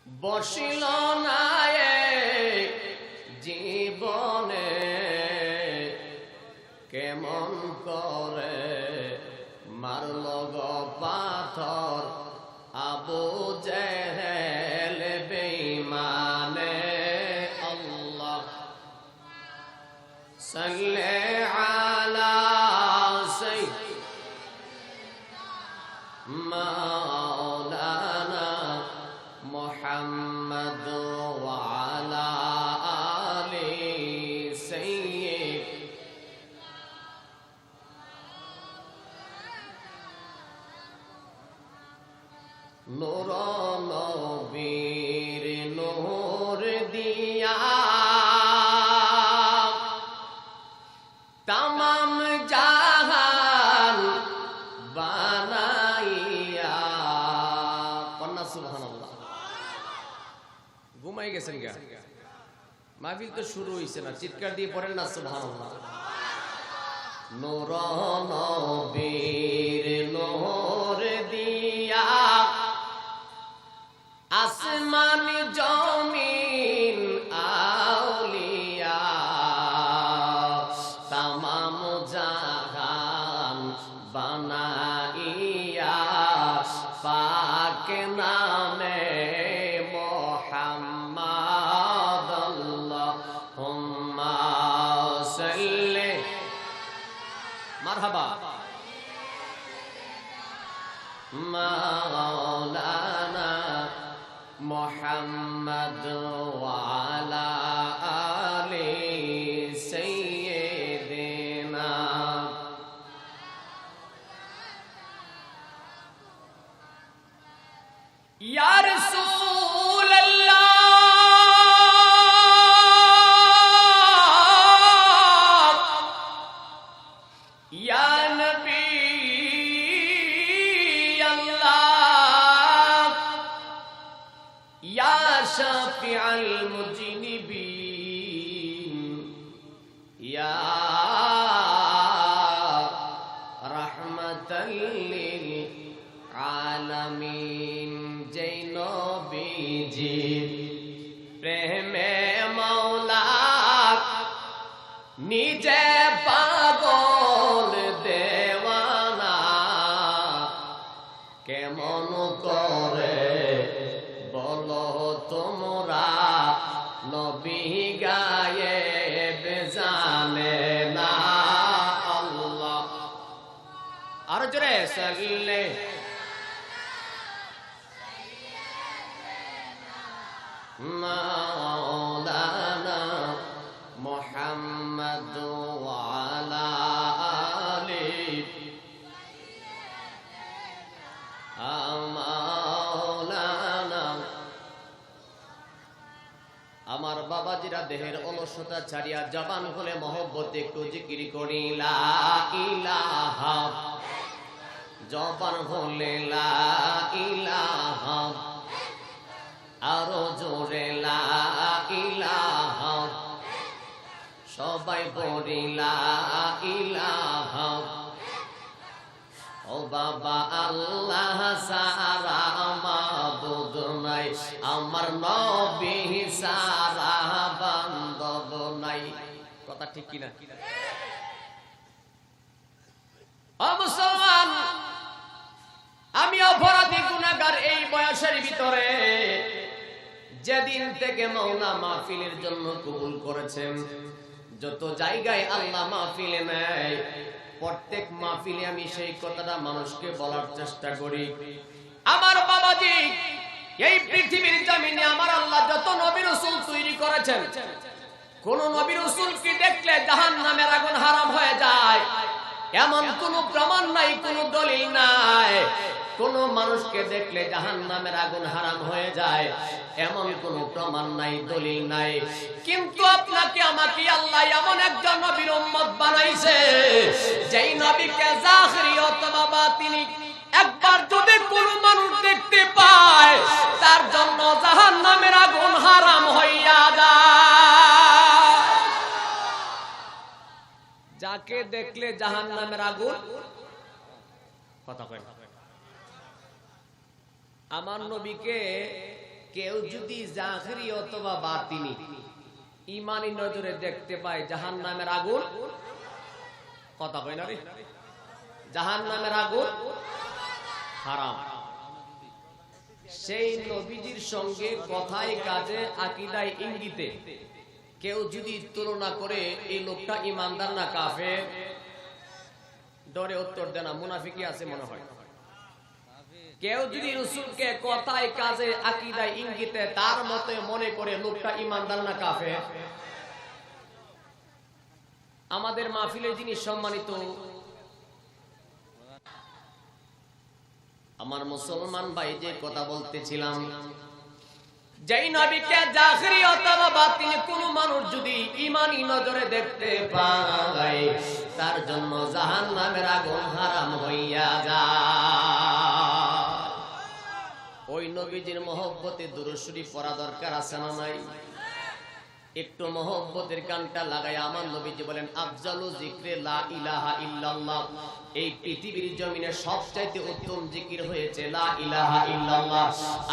বসিল না জীবনে কেমন করে মারল গো পাথর আবু জেহেল বেঈমানে। আল্লাহ সাল্লি আলা মাওলানা মুহাম্মদ ওয়া আলা আলি সাইয়্যিদ নূর নবীর নূর দিয়া তামাম জাহান বানাইয়া। কন্যা সুবহানাল্লাহ। ঘুমাই গেছেন গা? মাহফিল তো শুরু হইছে না, চিৎকার দিয়ে পড়েন না সুবহানাল্লাহ। নূর নবীর নূর দিয়া আসমান জমিন আউলিয়া তামাম জাহান বানাইয়া পাক নামে মুহাম্মদ আল্লাহুম্মা সাল্লি মারহাবা মাওলানা মুহাম্মদ ওয়া আলা আলি সাইয়্যিদিনা। ইয়া রাসূলুল্লাহ ইয়া নবী ইয়া শাফিআল মুজনিবিন ইয়া রাহমাতাল লিল আলামিন। যেই নবীজির প্রেমে মাওলা নিজে পাগল দেওয়ানা কেমন করে বলো তোমরা নবী গায়েব জানে না। আল্লাহ আর জোরে সাল্লে মাওলানা মুহাম্মদ ওয়া আলা আলি মাওলানা। আমার বাবাজিরা দেহের অলসতা ছাড়িয়া জবান হলে মহব্বতে একটু জিকির করি লা ইলাহা। জবান হলে লা ইলাহা, আরো জোরে লা ইলাহা। সবাই পড়ি লা ইলাহা। ও বাবা আল্লাহ সারা মাবুদ নাই, আমার নবী সারা বান্দব নাই। কথা ঠিক কিনা? মুসলমান, আমি অপরাধী গুনাহগার। এই বয়সের ভিতরে যেদিন থেকে মাওলা মাহফিলের জন্য কবুল করেছেন, যত জায়গায় আল্লাহ মাহফিলে নেয়, প্রত্যেক মাহফিলে আমি সেই কথাটা মানুষকে বলার চেষ্টা করি। আমার বাবাজি, এই পৃথিবীর জমিনে আমার আল্লাহ যত নবী রাসূল তৈরি করেছেন, কোন নবী রাসূল কি দেখলে জাহান্নামের আগুন হারাম হয়ে যায় এমন কোন প্রমাণ নাই, কোন দলিল নাই। কোন মানুষকে দেখলে জাহান্নামের আগুন হারাম হয়ে যায় এমন কোন প্রমাণ নাই, দলিল নাই। কিন্তু আপনাকে আমাকে আল্লাহ এমন একজন নবীর উম্মত বানাইছে, যেই নবীকে জাহিরি অথবা বাতিনি একবার যদি কোন মানুষ দেখতে পায়, তার জন্য জাহান্নামের আগুন হারাম হইয়া যায়। যাকে দেখলে জাহান্নামের আগুন, কথা কয়, আমার নবীকে কেউ যদি জাহিরি অথবা বাতিনি ইমানি নজরে দেখতে পায় জাহান্নামের আগুন, কথা কই না রে, জাহান্নামের আগুন হারাম, সেই নবীজির সঙ্গে কথায় কাজে আকীদায় ইঙ্গিতে কেউ যদি তুলনা করে এই লোকটা ইমানদার না কাফের, ডরে উত্তর দেয় না, মুনাফিকই আছে মনে হয়। কেউ যদি রাসূলকে কথায় কাজে আকীদায় ইঙ্গিতে তার মতে মনে করে লোকটা ইমানদার না কাফের, আমাদের মাহফিলে যিনি সম্মানিত আমার মুসলমান ভাই, যে কথা বলতেছিলাম, যেই নবীকে জাহিরি অথবা বাতিনি কোন মানুষ যদি ঈমানি নজরে দেখতে পায়, তার জন্য জাহান্নামের আগুন হারাম হইয়া যায়। ওই নবীজির মহব্বতে দুরূদ শরীফ পড়া দরকার আছে না নাই? একটু মহব্বতের গানটা লাগাই আমার নবীজি বলেন, আফজালু যিকরে লা ইলাহা ইল্লাল্লাহ। এই পৃথিবীর জমিনে সবচাইতে উত্তম জিকির হয়েছে লা ইলাহা ইল্লাল্লাহ।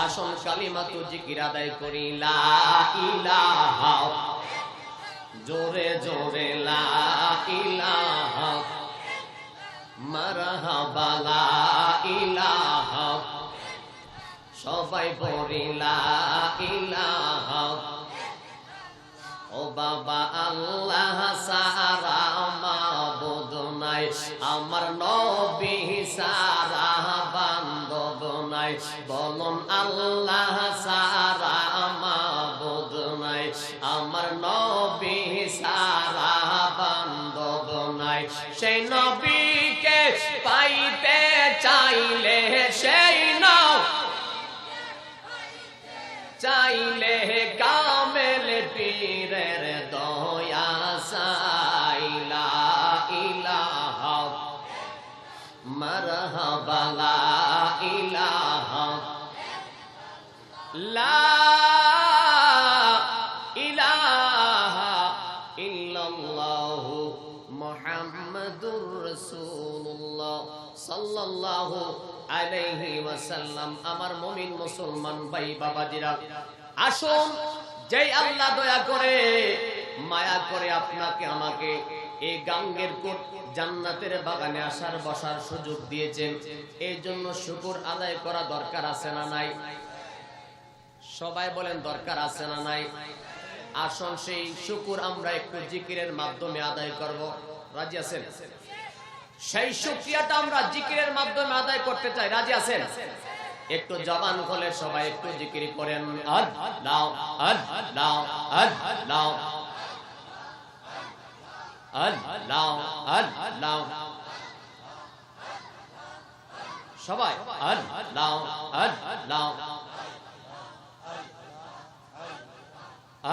আসল কালিমাতু জিকির আদায় করি, লা ইলাহা, জোরে জোরে লা ইলাহা, মারহাবা লা ইলাহা, সবাই পড়ি লা ইলাহা। ও বাবা আল্লাহ সারা মাবুদ নাই, আমার নবী সারা বান্দব নাই, বলুন আল্লাহ সারা মাবুদ নাই, আমার নবী সারা বান্দব নাই। সেই নবীকে পাইতে চাইলে, সেই চাইলে কামেল পীরের দয়া সাইলা ইলাহা, মারহাবা লা ইলাহা, লা ইলাহা ইল্লাল্লাহু মুহাম্মাদুর রাসূলুল্লাহ সাল্লাল্লাহু আলাইহি ওয়াসাল্লাম। আমার মুমিন মুসলমান ভাই বাবাজিরা, আসুন, যেই আল্লাহ দয়া করে মায়া করে আপনাকে আমাকে এই গাঙ্গের কোট জান্নাতের বাগানে আসার বসার সুযোগ দিয়েছেন, এই জন্য শুকর আদায় করা দরকার আছে না নাই? সবাই বলেন দরকার আছে না নাই? আসুন সেই শুকর আমরা একটু জিকিরের মাধ্যমে আদায় করব। রাজি আছেন? সেই শুকরিয়াটা আমরা জিকিরের মাধ্যমে আদায় করতে চাই, রাজি আছেন? একটু জবান খুলে সবাই একটু জিকির করেন, আল্লাহ আল্লাহ আল্লাহ আল্লাহ আল্লাহ, সবাই আল্লাহ আল্লাহ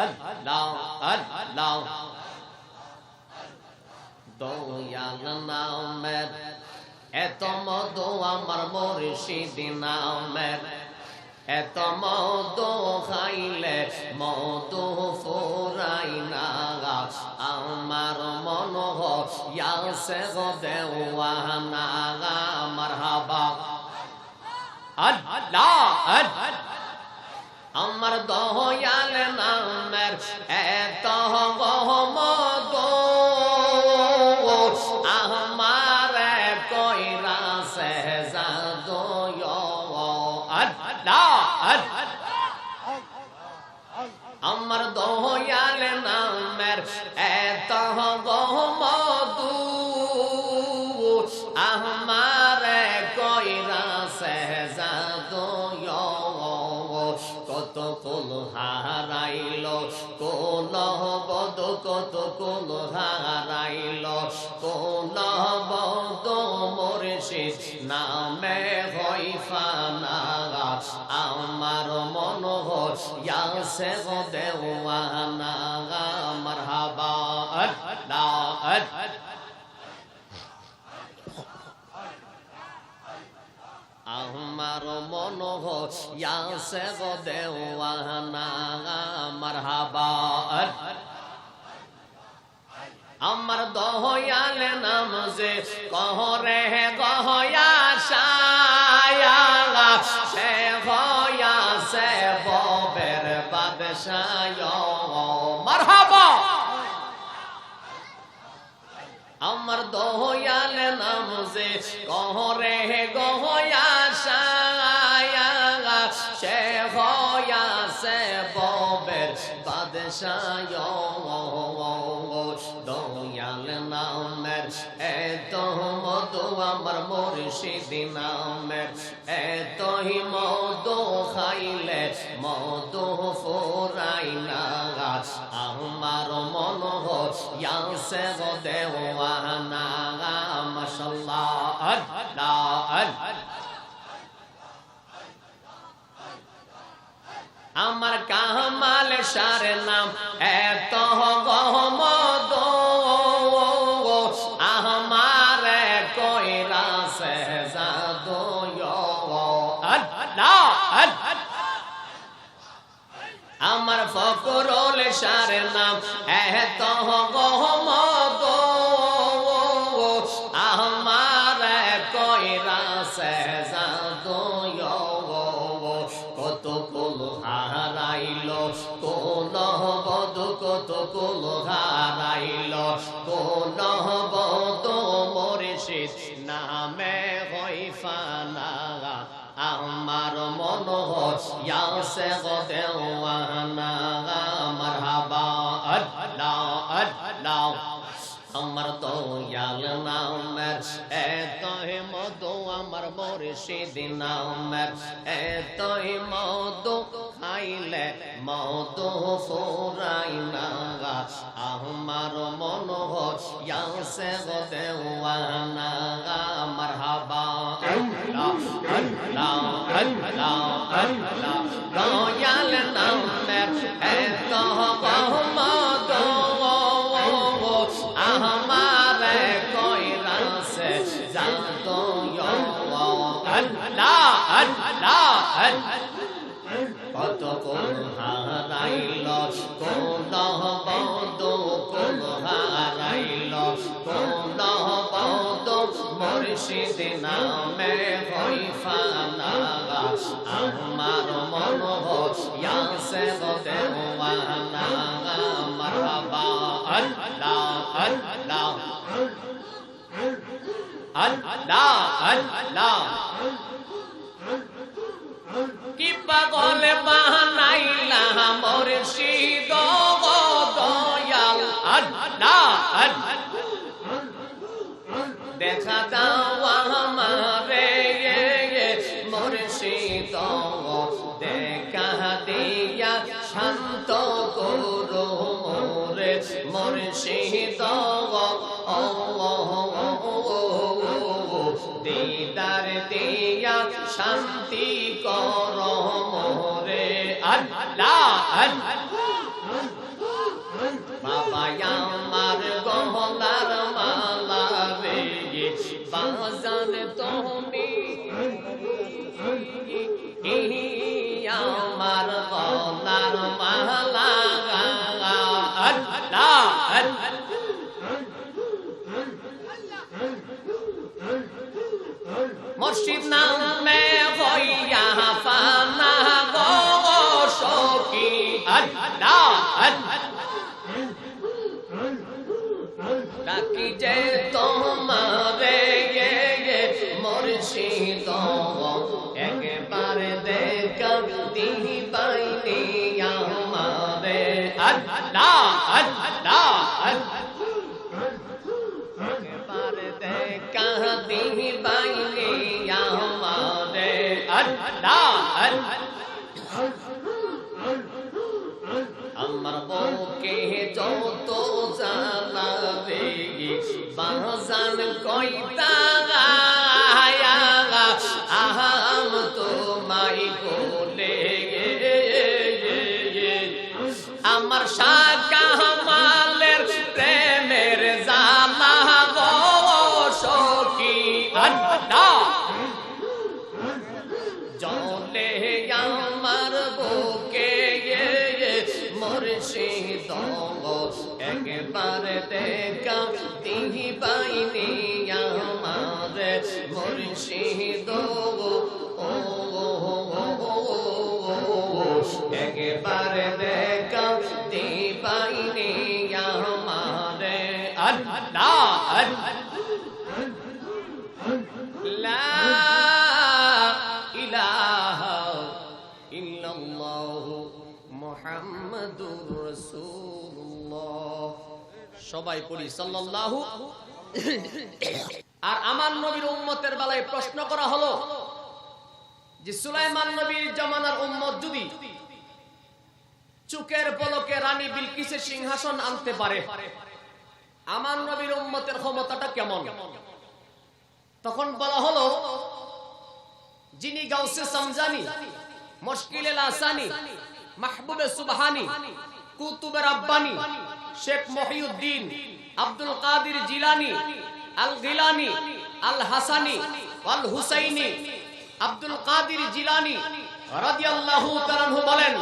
আল্লাহ আল্লাহ। দয়াল নামের এত মধু আমার মুর্শিদ নামের, এত মধু খাইলে মধু ফুরাই না, আমার মন হইয়াছে গো দেওয়ানা, মারহাবা আল্লাহ আল্লাহ। আমার দয়াল নামের এত মধু আমার কইরা সে জাদু, আল্লাহ আমার দয়াল নামের এত মধু আমার কইরা সে জাদু, কত কুল হারাইল কোন বদ, কত কুল হারাইল কোন বদ, মুর্শিদ নামে হই ফানা, আমার মন হইয়াছে গো দেওয়ানা, মারহাবা আল্লাহ আল্লাহ। আমার মন হইয়াছে গো দেওয়ানা, মারহাবা আমার দয়াল নাম যে কহরে গহয়া সায়া, সে হইয়াছে বাদশাহ মারহাবা আমার দয়াল নাম যে কহরে গহয়াশা সে হয়াছে ববের বাদশাহ দয়াল নামের এত মধু আমার মুর্শিদ নামের এতই মধু খাইলে মধু ফুরাই না আমার মন হইয়াছে গো দেওয়ানা মাশাআল্লাহ আল্লাহ আমার কামাল শার নাম এত গহমদ আমার কইরা সে জাদু আল্লাহ আমার ফকরুল শার নাম এত গহমদ আমার কইরা সে জাদু কত কুল হারাইল কোন বদ কত কুল হারাইল কোন বদ মুর্শিদ নামে হইফানা আমার মন হইয়াছে গো দেওয়ানা মারহাবা আল্লাহ আল্লাহ আমার দয়াল নামের এতই মধু আমার মুর্শিদ নামের এতই মধু খাইলে মধু ফুরাই না আমার মন হইয়াছে গো দেওয়ানা মারহাবা আল্লাহ আল্লাহ আল্লাহ আল্লাহ দয়াল নামের এত মধু আমারে কইরা সে জাদু আল্লাহ আল্লাহ কত কোন হারাইল কোন বদ কোন হারাইল কোন বদ মুর্শিদ নামে হইফানা আমার মন হইয়াছে গো দেওয়ানা মারহাবা আল্লাহ আল্লাহ আল্লাহ আল্লাহ কি পাগল বানাইলা মুর্শিদ গো দয়াল আল্লাহ দেখা দাও আমারে মুর্শিদ দেখা দিয়া শান্ত করো মোরে মুর্শিদ দিদার দিয়া শান্তি করো মোরে আল্লাহ বাবা আমার গহনার মালা রে বাজান তুমি আমার গহনার মালা আল্লাহ মুর্শিদ নামে হইয়া ফানা গো সখী আল্লাহ ডাকি যে তোমারে মুর্শিদ একবারে দেখা দিবাইনি আমারে আল্লাহ আল্লাহ একবারে দেখা দিবাইনি আমারে আল্লাহ আমার বউকে যত জানাবে বাজান কইতা আহাম তোমায় বলে আমার শাকা মালের প্রেমের জালা গো সখী আল্লাহ জলে আমার বুকে মুর্শিদ একবার দেখা দিবাইনি আমার মুর্শিদ একবার লা ইলাহা ইল্লাল্লাহু মুহাম্মাদুর রাসূলুল্লাহ। সবাই পড়ি সাল্লাল্লাহু। আর আমার নবীর উম্মতের বেলায় প্রশ্ন করা হলো যে সুলাইমান নবীর জামানার উম্মত যদি চোখের পলকে রানী বিলকিসের সিংহাসন আনতে পারে, আমার নবীর উম্মতের ক্ষমতাটা কেমন? তখন বলা হলো যিনি গাউসে সমজানি, মুশকিলে আসানি, মাহবুবে সুবহানি, কুতুবে রাব্বানি, শেখ মহিউদ্দিন আব্দুল কাদের জিলানি, আল গিলানি, আল হাসানি, আল হুসাইনি, আব্দুল কাদের জিলানি রাদিয়াল্লাহু তাআলা আনহু বলেন,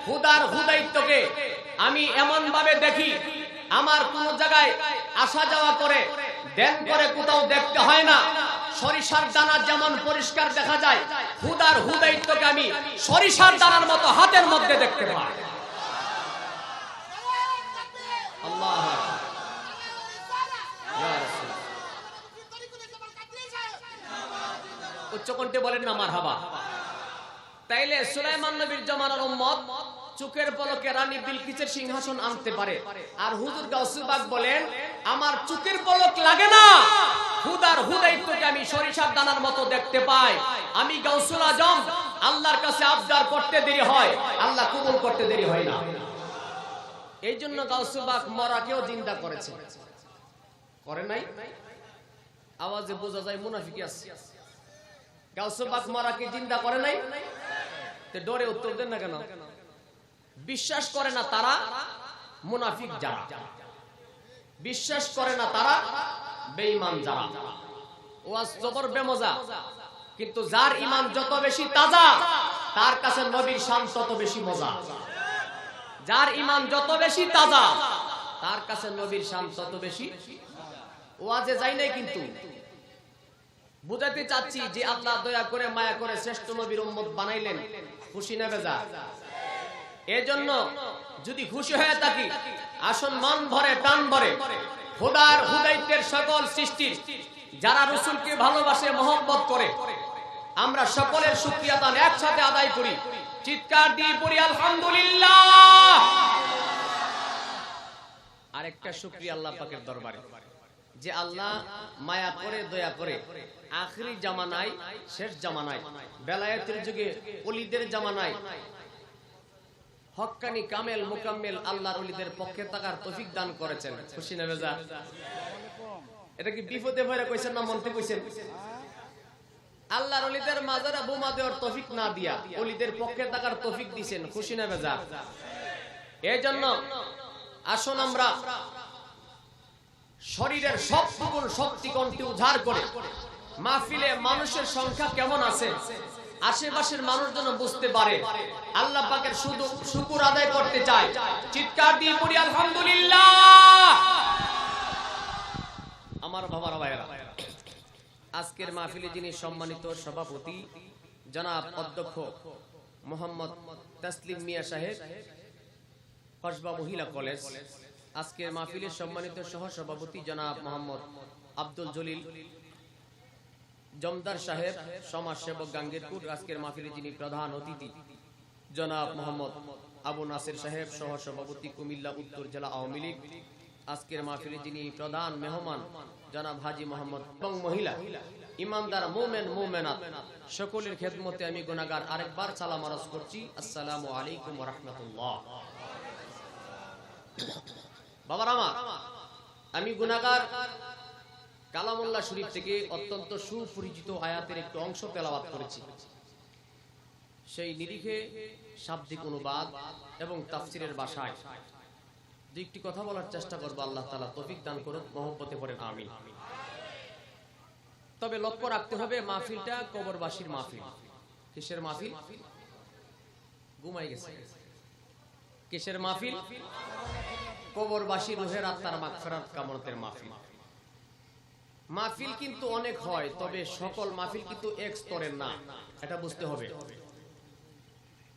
খুদার হুদায়িত্বকে আমি এমন ভাবে দেখি, আমার কোন জায়গায় আসা যাওয়া করে দেন করে কোথাও দেখতে হয় না। সরিষার দানা যেমন পরিষ্কার দেখা যায়, খুদার হুদায়িত্বকে আমি সরিষার দানার মতো হাতের মধ্যে দেখতে পাই। আল্লাহু আকবার। উচ্চকণ্ঠে বলেন না মারহাবা। তাইলে সুলাইমান নবীর জামানার উম্মত চোখের পলকে রানী বিলকিসের সিংহাসন আনতে পারে, আর হুজুর গাউসুল বাগ বলেন আমার চোখের পলক লাগে না, খুদার হুদায়িত্বকে আমি সরিষার দানার মতো দেখতে পাই। আমি গাউসুল আজম, আল্লাহর কাছে আবদার করতে দেরি হয়, আল্লাহ কবুল করতে দেরি হয় না। এই জন্য গাউসুল বাগ মরাকেও জিন্দা করেছে, করে নাই? আওয়াজে বোঝা যায় মুনাফিকি আছে। গাউসুল বাগ মরাকে জিন্দা করে নাই, তে ডরে উত্তর দেন না কেন? বিশ্বাস করে না তারা মুনাফিক যারা, বিশ্বাস করে না তারা বেঈমান যারা। ওয়াজ জবর বেমজা, কিন্তু যার ঈমান যত বেশি তাজা তার কাছে নবীর শান তত বেশি মজা। যার ঈমান যত বেশি তাজা তার কাছে নবীর শান তত বেশি। ওয়াজে যাই নাই, কিন্তু বুঝাতে চাচ্ছি যে আল্লাহ দয়া করে মায়া করে শ্রেষ্ঠ নবীর উম্মত বানাইলেন, খুশি না বেজা? এজন্য যদি খুশি হয়ে থাকি, আসুন মন ভরে প্রাণ ভরে খোদার হুদায়িত্বের সকল সৃষ্টির যারা রাসূলকে ভালোবাসে মহব্বত করে, আমরা সকলের শুকরিয়া তান একসাথে আদায় করি, চিৎকার দিয়ে পড়ি আলহামদুলিল্লাহ। আরেকটা শুকরিয়া আল্লাহ পাকের দরবারে যে আল্লাহ মায়া করে দয়া করে আখিরি জামানায়, শেষ জামানায়, বেলায়েতের যুগে, ওলিদের জামানায় হক্কানি কামেল মুকাম্মেল আল্লাহর ওলিদের পক্ষে থাকার তৌফিক দান করেছেন। খুশি না বেজা? এটা কি বিপদে পড়ে কইছেন না মনতে কইছেন? আল্লাহর ওলিদের মাজারে বোমা দেওয়ার তৌফিক না দিয়া ওলিদের পক্ষে থাকার তৌফিক দিবেন। খুশি না বেজা? এজন্য আসুন আমরা শরীরের সব টুকুন শক্তি কণ্ঠে উজাড় করে মাহফিলে মানুষের সংখ্যা কেমন আছে আশেপাশের মানুষ যেন বুঝতে পারে, আল্লাহ পাকের শুধু শুকর আদায় করতে চাই, চিৎকার দিয়ে পড়ি আলহামদুলিল্লাহ। আমার বাবার ভাইয়েরা, আজকের মাহফিলে যিনি সম্মানিত সভাপতি জনাব অধ্যক্ষ মোহাম্মদ তাসলিম মিয়া সাহেব, কসবা মহিলা কলেজ, আজকের মাহফিলের সম্মানিত সহ সভাপতি জনাব মোহাম্মদ আব্দুল জলিল জমদার সাহেব, সমাজ সেবক গাঙ্গেরপুর, আজকের মাহফিলে যিনি প্রধান অতিথি জনাব মোহাম্মদ আবু নাসির সাহেব, সহ সভাপতি কুমিল্লা উত্তর জেলা আওয়ামী লীগ, আজকের মাহফিলে যিনি প্রধান মেহমান জনাব হাজী মোহাম্মদ, এবং মহিলা ইমানদার মুমিন মুমিনাত সকলের খেদমতে আমি গুনাহগার আরেকবার সালাম আরজ করছি, আসসালামু আলাইকুম ওয়া রাহমাতুল্লাহ। বাবার আমার, আমি গুনাহগার কালামুল্লাহ শরীফ থেকে অত্যন্ত সুপরিচিত আয়াতের একটু অংশ তেলাওয়াত করেছি। সেই নিরিখে শাব্দিক অনুবাদ এবং তাফসিরের ভাষায় দুইটি কথা বলার চেষ্টা করব। আল্লাহ তাআলা তৌফিক দান করুন, মহব্বতে পড়েন আমিন। তবে লক্ষ্য রাখতে হবে মাহফিলটা কবরবাসীর মাহফিল। কিসের মাহফিল? ঘুমাই গেছে। কিসের মাহফিল? কবরবাসীর রূহের আত্মার মাগফিরাত কামনাতের মাহফিল। মাহফিল কিন্তু অনেক হয়, তবে সকল মাহফিল কিন্তু এক স্তরের না, এটা বুঝতে হবে।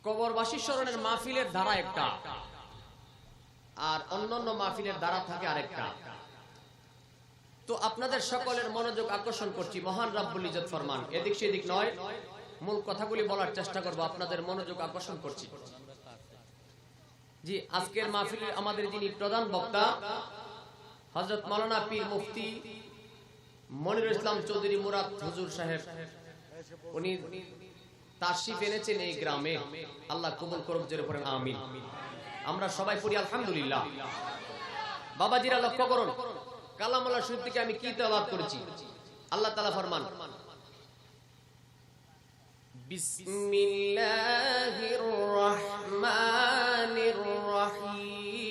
কবরবাসী স্মরণের মাহফিলের ধারা একটা, আর অন্যান্য মাহফিলের ধারা থাকে আরেকটা। তো আপনাদের সকলের মনোযোগ আকর্ষণ করছি, মহান রাব্বুল ইজ্জত ফরমান, এদিক সেদিক নয়, মূল কথাগুলি বলার চেষ্টা করব, আপনাদের মনোযোগ আকর্ষণ করছি। জি, আজকের মাহফিলে আমাদের যিনি প্রধান বক্তা হযরত মাওলানা পীর মুফতি মনিরুল ইসলাম চৌধুরী মুরাদ হুজুর সাহেব, উনি তাশরিফ এনেছেন এই গ্রামে। আল্লাহ কবুল করুক, জোরে পড়েন আমিন। আমরা সবাই পড়ি আলহামদুলিল্লাহ। বাবাজিরা লক্ষ্য করুন, কালামুল্লাহ শরীফ থেকে আমি কি তেলাওয়াত করেছি। আল্লাহ তাআলা ফরমান, বিসমিল্লাহির রহমানির রহিম,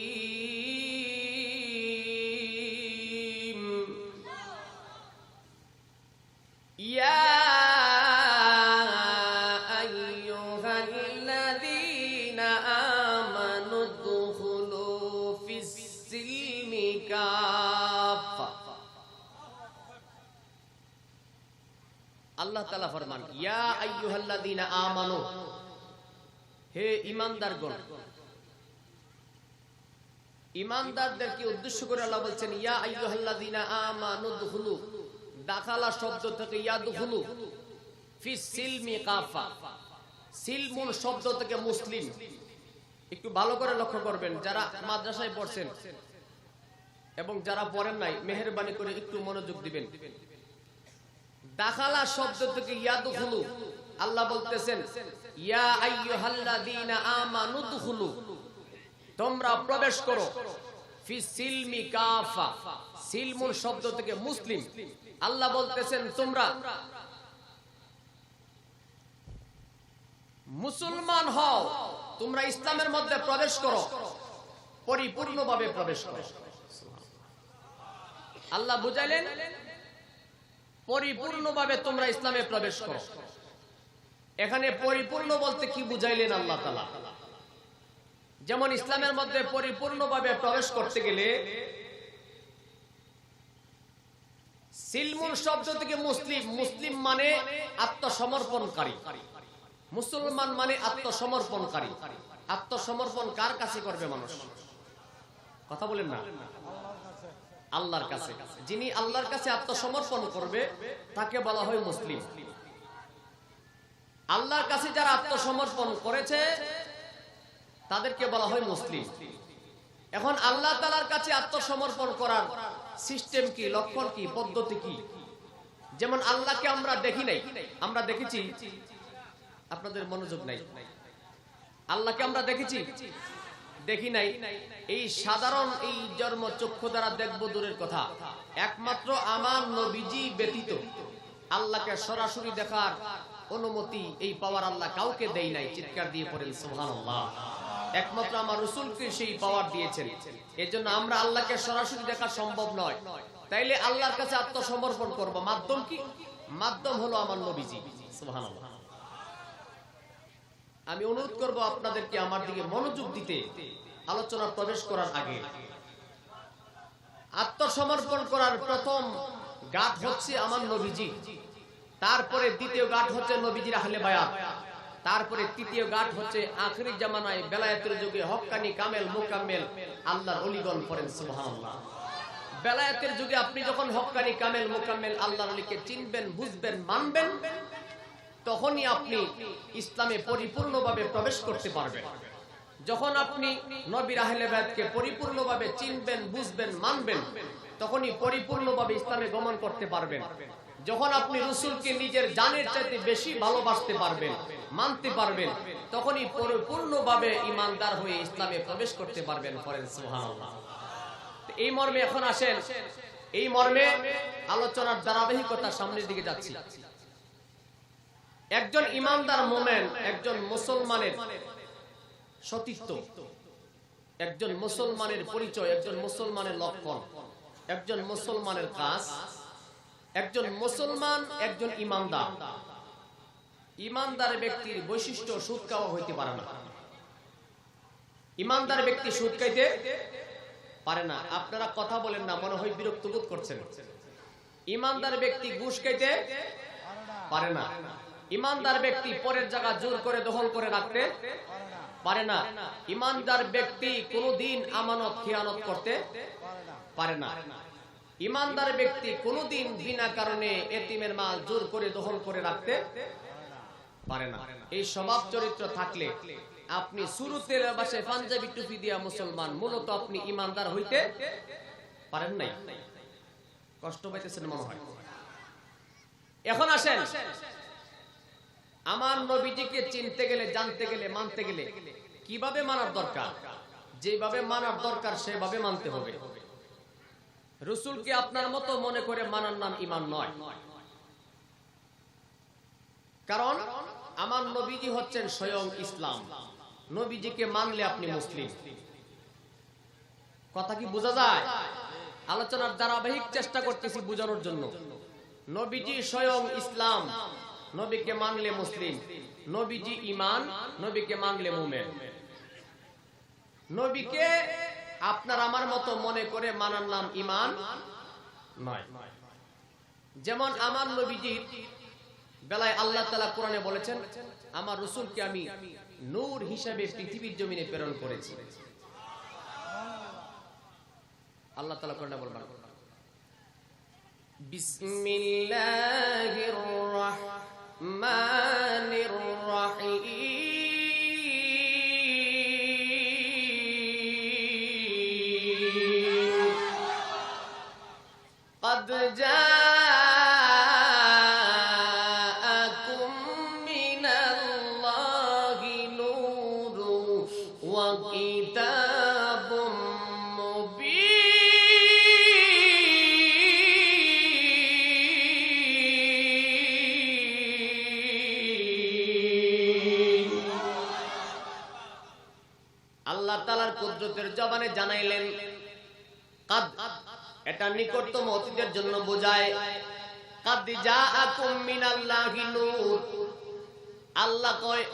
ইয়া আইয়ুহাল্লাযীনা আমানু দুখুলু ফিস-সিলমি কাফা। আল্লাহ তাআলা ফরমান, ইয়া আইয়ুহাল্লাযীনা আমানু, হে ঈমানদারগণ। ঈমানদারদেরকে উদ্দেশ্য করে আল্লাহ বলছেন ইয়া আইয়ুহাল্লাযীনা আমানু দুখুলু, দাখালা শব্দ থেকে ইয়াদখুলু, ফিস সিলমি কাফা, সিলমুন শব্দ থেকে মুসলিম। একটু ভালো করে লক্ষ্য করবেন, যারা মাদ্রাসায় পড়ছেন এবং যারা পড়েন নাই, মেহেরবানি করে একটু মনোযোগ দিবেন। দাখালা শব্দ থেকে ইয়াদখুলু, আল্লাহ বলতেছেন ইয়া আইয়ুহাল্লাযীনা আমানু দুখুলু, তোমরা প্রবেশ করো, ফি সিলমি কাফা, সিলমুন শব্দ থেকে মুসলিম। আল্লাহ বলতেছেন তোমরা মুসলমান হও, তোমরা ইসলামের মধ্যে প্রবেশ করো, পরিপূর্ণভাবে প্রবেশ করো। আল্লাহ বুঝাইলেন পরিপূর্ণভাবে তোমরা ইসলামে প্রবেশ করো। এখানে পরিপূর্ণ বলতে কি বুঝাইলেন আল্লাহ তাআলা? যেমন ইসলামের মধ্যে পরিপূর্ণভাবে প্রবেশ করতে গেলে সিলমুন শব্দ থেকে মুসলিম, মুসলিম মানে আত্মসমর্পণকারী, মুসলমান মানে আত্মসমর্পণকারী। আত্মসমর্পণ কার কাছে করবে মানুষ? কথা বলেন না, আল্লাহর কাছে। যিনি আল্লাহর কাছে আত্মসমর্পণ করবে তাকে বলা হয় মুসলিম। আল্লাহর কাছে যারা আত্মসমর্পণ করেছে তাদেরকে বলা হয় মুসলিম। এখন আল্লাহ তাআলার কাছে আত্মসমর্পণ করার সিস্টেম কি, লক্ষণ কি, পদ্ধতি কি? যেমন আল্লাহকে আমরা দেখি নাই, আমরা দেখেছি, আপনাদের মনোযোগ নাই। আল্লাহকে আমরা দেখেছি, দেখি নাই। এই সাধারণ এই জন্ম চক্ষু দ্বারা দেখবো দূরের কথা, একমাত্র আমার নবীজি ব্যতীত আল্লাহকে সরাসরি দেখার অনুমতি, এই পাওয়ার আল্লাহ কাউকে দেয় নাই। চিৎকার দিয়ে পড়েন সুবহানাল্লাহ। একমাত্র আমার রাসূলকে সেই পাওয়ার দিয়েছেন। এজন্য আমরা আল্লাহকে সরাসরি দেখা সম্ভব নয়। তাইলে আল্লাহর কাছে আত্মসমর্পণ করব, মাধ্যম কি? মাধ্যম হলো আমার নবীজি। সুবহানাল্লাহ। আমি অনুরোধ করব আপনাদেরকে আমার দিকে মনোযোগ দিতে আলোচনা প্রবেশ করার আগে। আত্মসমর্পণ করার প্রথম গাঁট হচ্ছে আমার নবীজি, তারপরে দ্বিতীয় গাঁট হচ্ছে নবীজির আহলে বায়াত, তারপরে তৃতীয় গাঁট হচ্ছে আখিরি জামানায় বেলায়েতের যুগে হক্কানি কামেল মুকাম্মেল আল্লাহর ওলিগণ। পড়েন সুবহানাল্লাহ। বেলায়েতের যুগে আপনি যখন হক্কানি কামেল মুকাম্মেল আল্লাহর ওলিকে চিনবেন, বুঝবেন, মানবেন, তখনই আপনি ইসলামে পরিপূর্ণভাবে প্রবেশ করতে পারবেন। যখন আপনি নবীর আহলে বায়াতকে পরিপূর্ণভাবে চিনবেন, বুঝবেন, মানবেন, তখনই পরিপূর্ণভাবে ইসলামে গমন করতে পারবেন। যখন আপনি রাসূলকে নিজের জানের চাইতে বেশি ভালোবাসতে পারবেন, মানতে পারবেন, তখনই পরিপূর্ণভাবে ঈমানদার হয়ে ইসলামে প্রবেশ করতে পারবেন। পড়েন সুবহানাল্লাহ। এই মর্মে এখন আসেন, এই মর্মে আলোচনার ধারাবাহিকতা সামনের দিকে যাচ্ছি। একজন ঈমানদার মুমিন, একজন মুসলমানের সতীত্ব, একজন মুসলমানের পরিচয়, একজন মুসলমানের লক্ষণ, একজন মুসলমানের কাজ, একজন মুসলমান, একজন ঈমানদার। ঈমানদার ব্যক্তির বৈশিষ্ট্য সুদ খাওয়া হইতে পারে না। ঈমানদার ব্যক্তি সুদ খাইতে পারে না। আপনারা কথা বলেন না, মনে হয় বিরক্ত বোধ করছেন। ঈমানদার ব্যক্তি ঘুষ খাইতে পারে না। ঈমানদার ব্যক্তি পরের জায়গা জোর করে দখল করে রাখতে পারে না। ঈমানদার ব্যক্তি কোনদিন আমানত খিয়ানত করতে পারে না। ইমানদার ব্যক্তি কোনোদিন বিনা কারণে এতিমের মাল জোর করে দখল করে রাখতে পারে না। এই স্বভাব চরিত্র থাকলে আপনি শুরুতে বাসে পাঞ্জাবি টুপি দিয়া মুসলমান, মূলত আপনি ইমানদার হইতে পারেন নাই। কষ্ট পাইতেছেন মনে হয়। এখন আসেন, আমার নবীজিকে চিনতে গেলে, জানতে গেলে, মানতে গেলে কিভাবে মানার দরকার? যেভাবে মানার দরকার সেভাবে মানতে হবে। রাসূলকে আপনার মতো মনে করে মানার নাম ঈমান নয়। কারণ আমার নবীজি হচ্ছেন স্বয়ং ইসলাম। নবীজিকে মানলে আপনি মুসলিম। কথা কি বোঝা যায়? আলোচনার ধারাবাহিক চেষ্টা করতেছি বোঝানোর জন্য। নবীজি স্বয়ং ইসলাম, নবীকে মানলে মুসলিম। নবীজি ঈমান, নবীকে মানলে মুমিন। নবীকে আপনার আমার মতো মনে করে মানার নাম ঈমান নয়। যেমন আমার নবীজির বেলায় আল্লাহ তাআলা কোরআনে বলেছেন, আমার রাসূলকে আমি নূর হিসেবে পৃথিবীর জমিনে প্রেরণ করেছি। আল্লাহ তাআলা কোরআনে বলবেন, বিসমিল্লাহির রাহমানির রাহিম, قد جاءكم من الله نور وكتاب مبين। আল্লাহ তাআলার কুদরতের জবানে জানাইলেন, কাদ এটা নিকটতম অতীতের জন্য বোঝায়। কাদ জাআকুম মিনাল্লাহি নূর, আল্লাহ কয়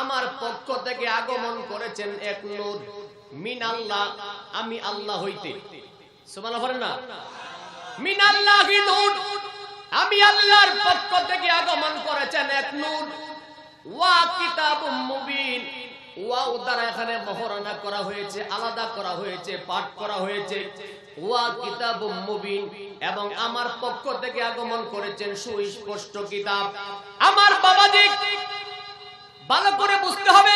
আমার পক্ষ থেকে আগমন করেছেন এক নূর। মিনাল্লাহ, আমি আল্লাহ হইতে। সুবহানাল্লাহ বলেন না? মিনাল্লাহি নূর, আমি আল্লাহর পক্ষ থেকে আগমন করেছেন এক নূর। ওয়া কিতাবুম মুবিন, ওয়াও দ্বারা এখানে মহরানা করা হয়েছে, আলাদা করা হয়েছে, পাঠ করা হয়েছে। ওয়া কিতাবুম মুবিন, এবং আমার পক্ষ থেকে আগমন করেছেন সুস্পষ্ট কিতাব। আমার বাবাজি ভালো করে বুঝতে হবে,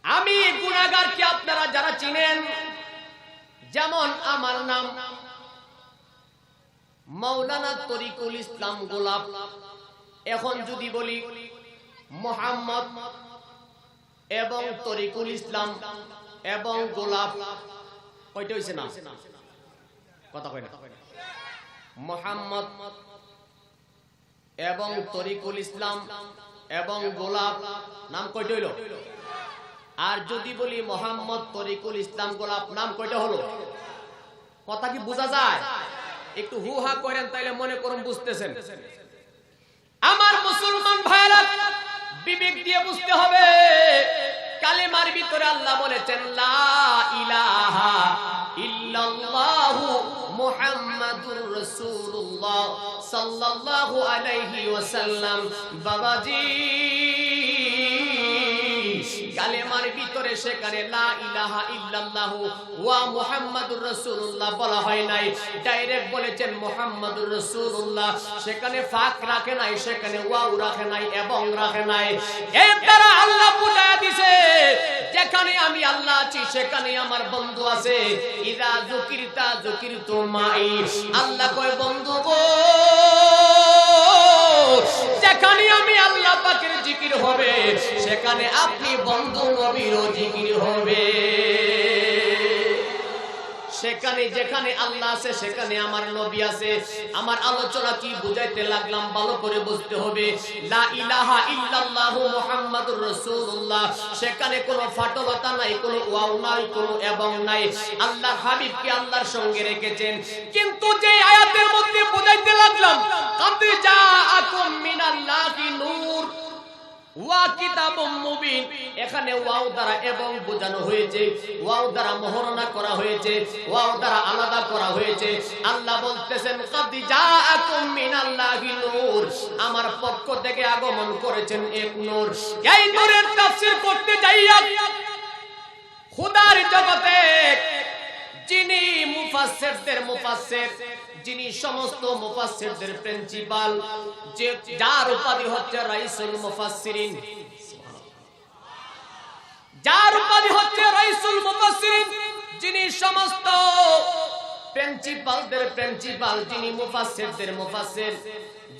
আমি গুনাহগারকে আপনারা যারা চিনেন, যেমন আমার নাম মাওলানা তরিকুল ইসলাম গোলাপ। এখন যদি বলি মোহাম্মদ এবং তরিকুল ইসলাম এবং গোলাপ, কয়টা হইছে না? কথা কয় না? মোহাম্মদ এবং তরিকুল ইসলাম এবং গোলাপ, নাম কয়টা হইল? আর যদি বলি মোহাম্মদ তরিকুল ইসলাম গোলাপ, নাম কয়টা হলো? কথা কি বোঝা যায়? একটু হু হা করেন, তাইলে মনে করুন বুঝতেছেন। আমার মুসলমান ভাইরা বিবেক দিয়ে বুঝতে হবে, কালেমার ভিতরে আল্লাহ বলেছেন লা ইলাহা ইল্লাল্লাহু মুহাম্মাদুর রাসূলুল্লাহ সাল্লাল্লাহু আলাইহি ওয়াসাল্লাম। বাবাজি কালেমার ভিতরে সেখানে লা ইলাহা ইল্লাল্লাহু ওয়া মুহাম্মাদুর রাসূলুল্লাহ বলা হয় নাই, ডাইরেক্ট বলেছেন মুহাম্মাদুর রাসূলুল্লাহ। সেখানে ফাঁক রাখে নাই, সেখানে ওয়াও রাখে নাই এবং রাখে নাই। এর দ্বারা আল্লাহ বুঝায় দিয়েছে, যেখানে আমি আল্লাহ আছি সেখানে আমার বন্ধু আছে। ইযা যুকিরতা যুকিরতু মাই, আল্লাহ কয় বন্ধু গো, যেখানে আমি আল্লাহ পাকের জিকির হবে সেখানে আপনি বন্ধু নবীর জিকির হবে। সেখানে যেখানে আল্লাহ আছে সেখানে আমার নবী আছে। আমার আলোচনা কি বুঝাইতে লাগলাম ভালো করে বুঝতে হবে। লা ইলাহা ইল্লাল্লাহু মুহাম্মাদুর রাসূলুল্লাহ, সেখানে কোনো ফাটলতা নাই, কোনো ওয়াও নাই, কোনো এবং নাই। আল্লাহর হাবিবকে আল্লাহর সঙ্গে রেখেছেন। কিন্তু যে আয়াতের মধ্যে বুঝাইতে লাগলাম কাদ জাআকুম মিনাল্লাহি নূর ওয়া কিতাবুম মুবিন, এখানে ওয়াও দ্বারা এবং বোঝানো হয়েছে, ওয়াও দ্বারা মহরনা করা হয়েছে, ওয়াও দ্বারা আলাদা করা হয়েছে। আল্লাহ বলতেছেন কাদ জাআকুম মিনাল্লাহি নূর, আমার পক্ষ থেকে আগমন করেছেন এক নূর। এই নূরের তাফসীর করতে যাইয়া খোদার জগতে যিনি মুফাসসিরদের মুফাসসির, যিনি সমস্ত মুফাসসিরদের প্রিন্সিপাল, যে যার উপাধি হচ্ছে রাইসুল মুফাসসিরিন, যার উপাধি হচ্ছে রাইসুল মুফাসসিরিন, যিনি সমস্ত প্রিন্সিপালদের প্রিন্সিপাল, যিনি মুফাসসিরদের মুফাসসির,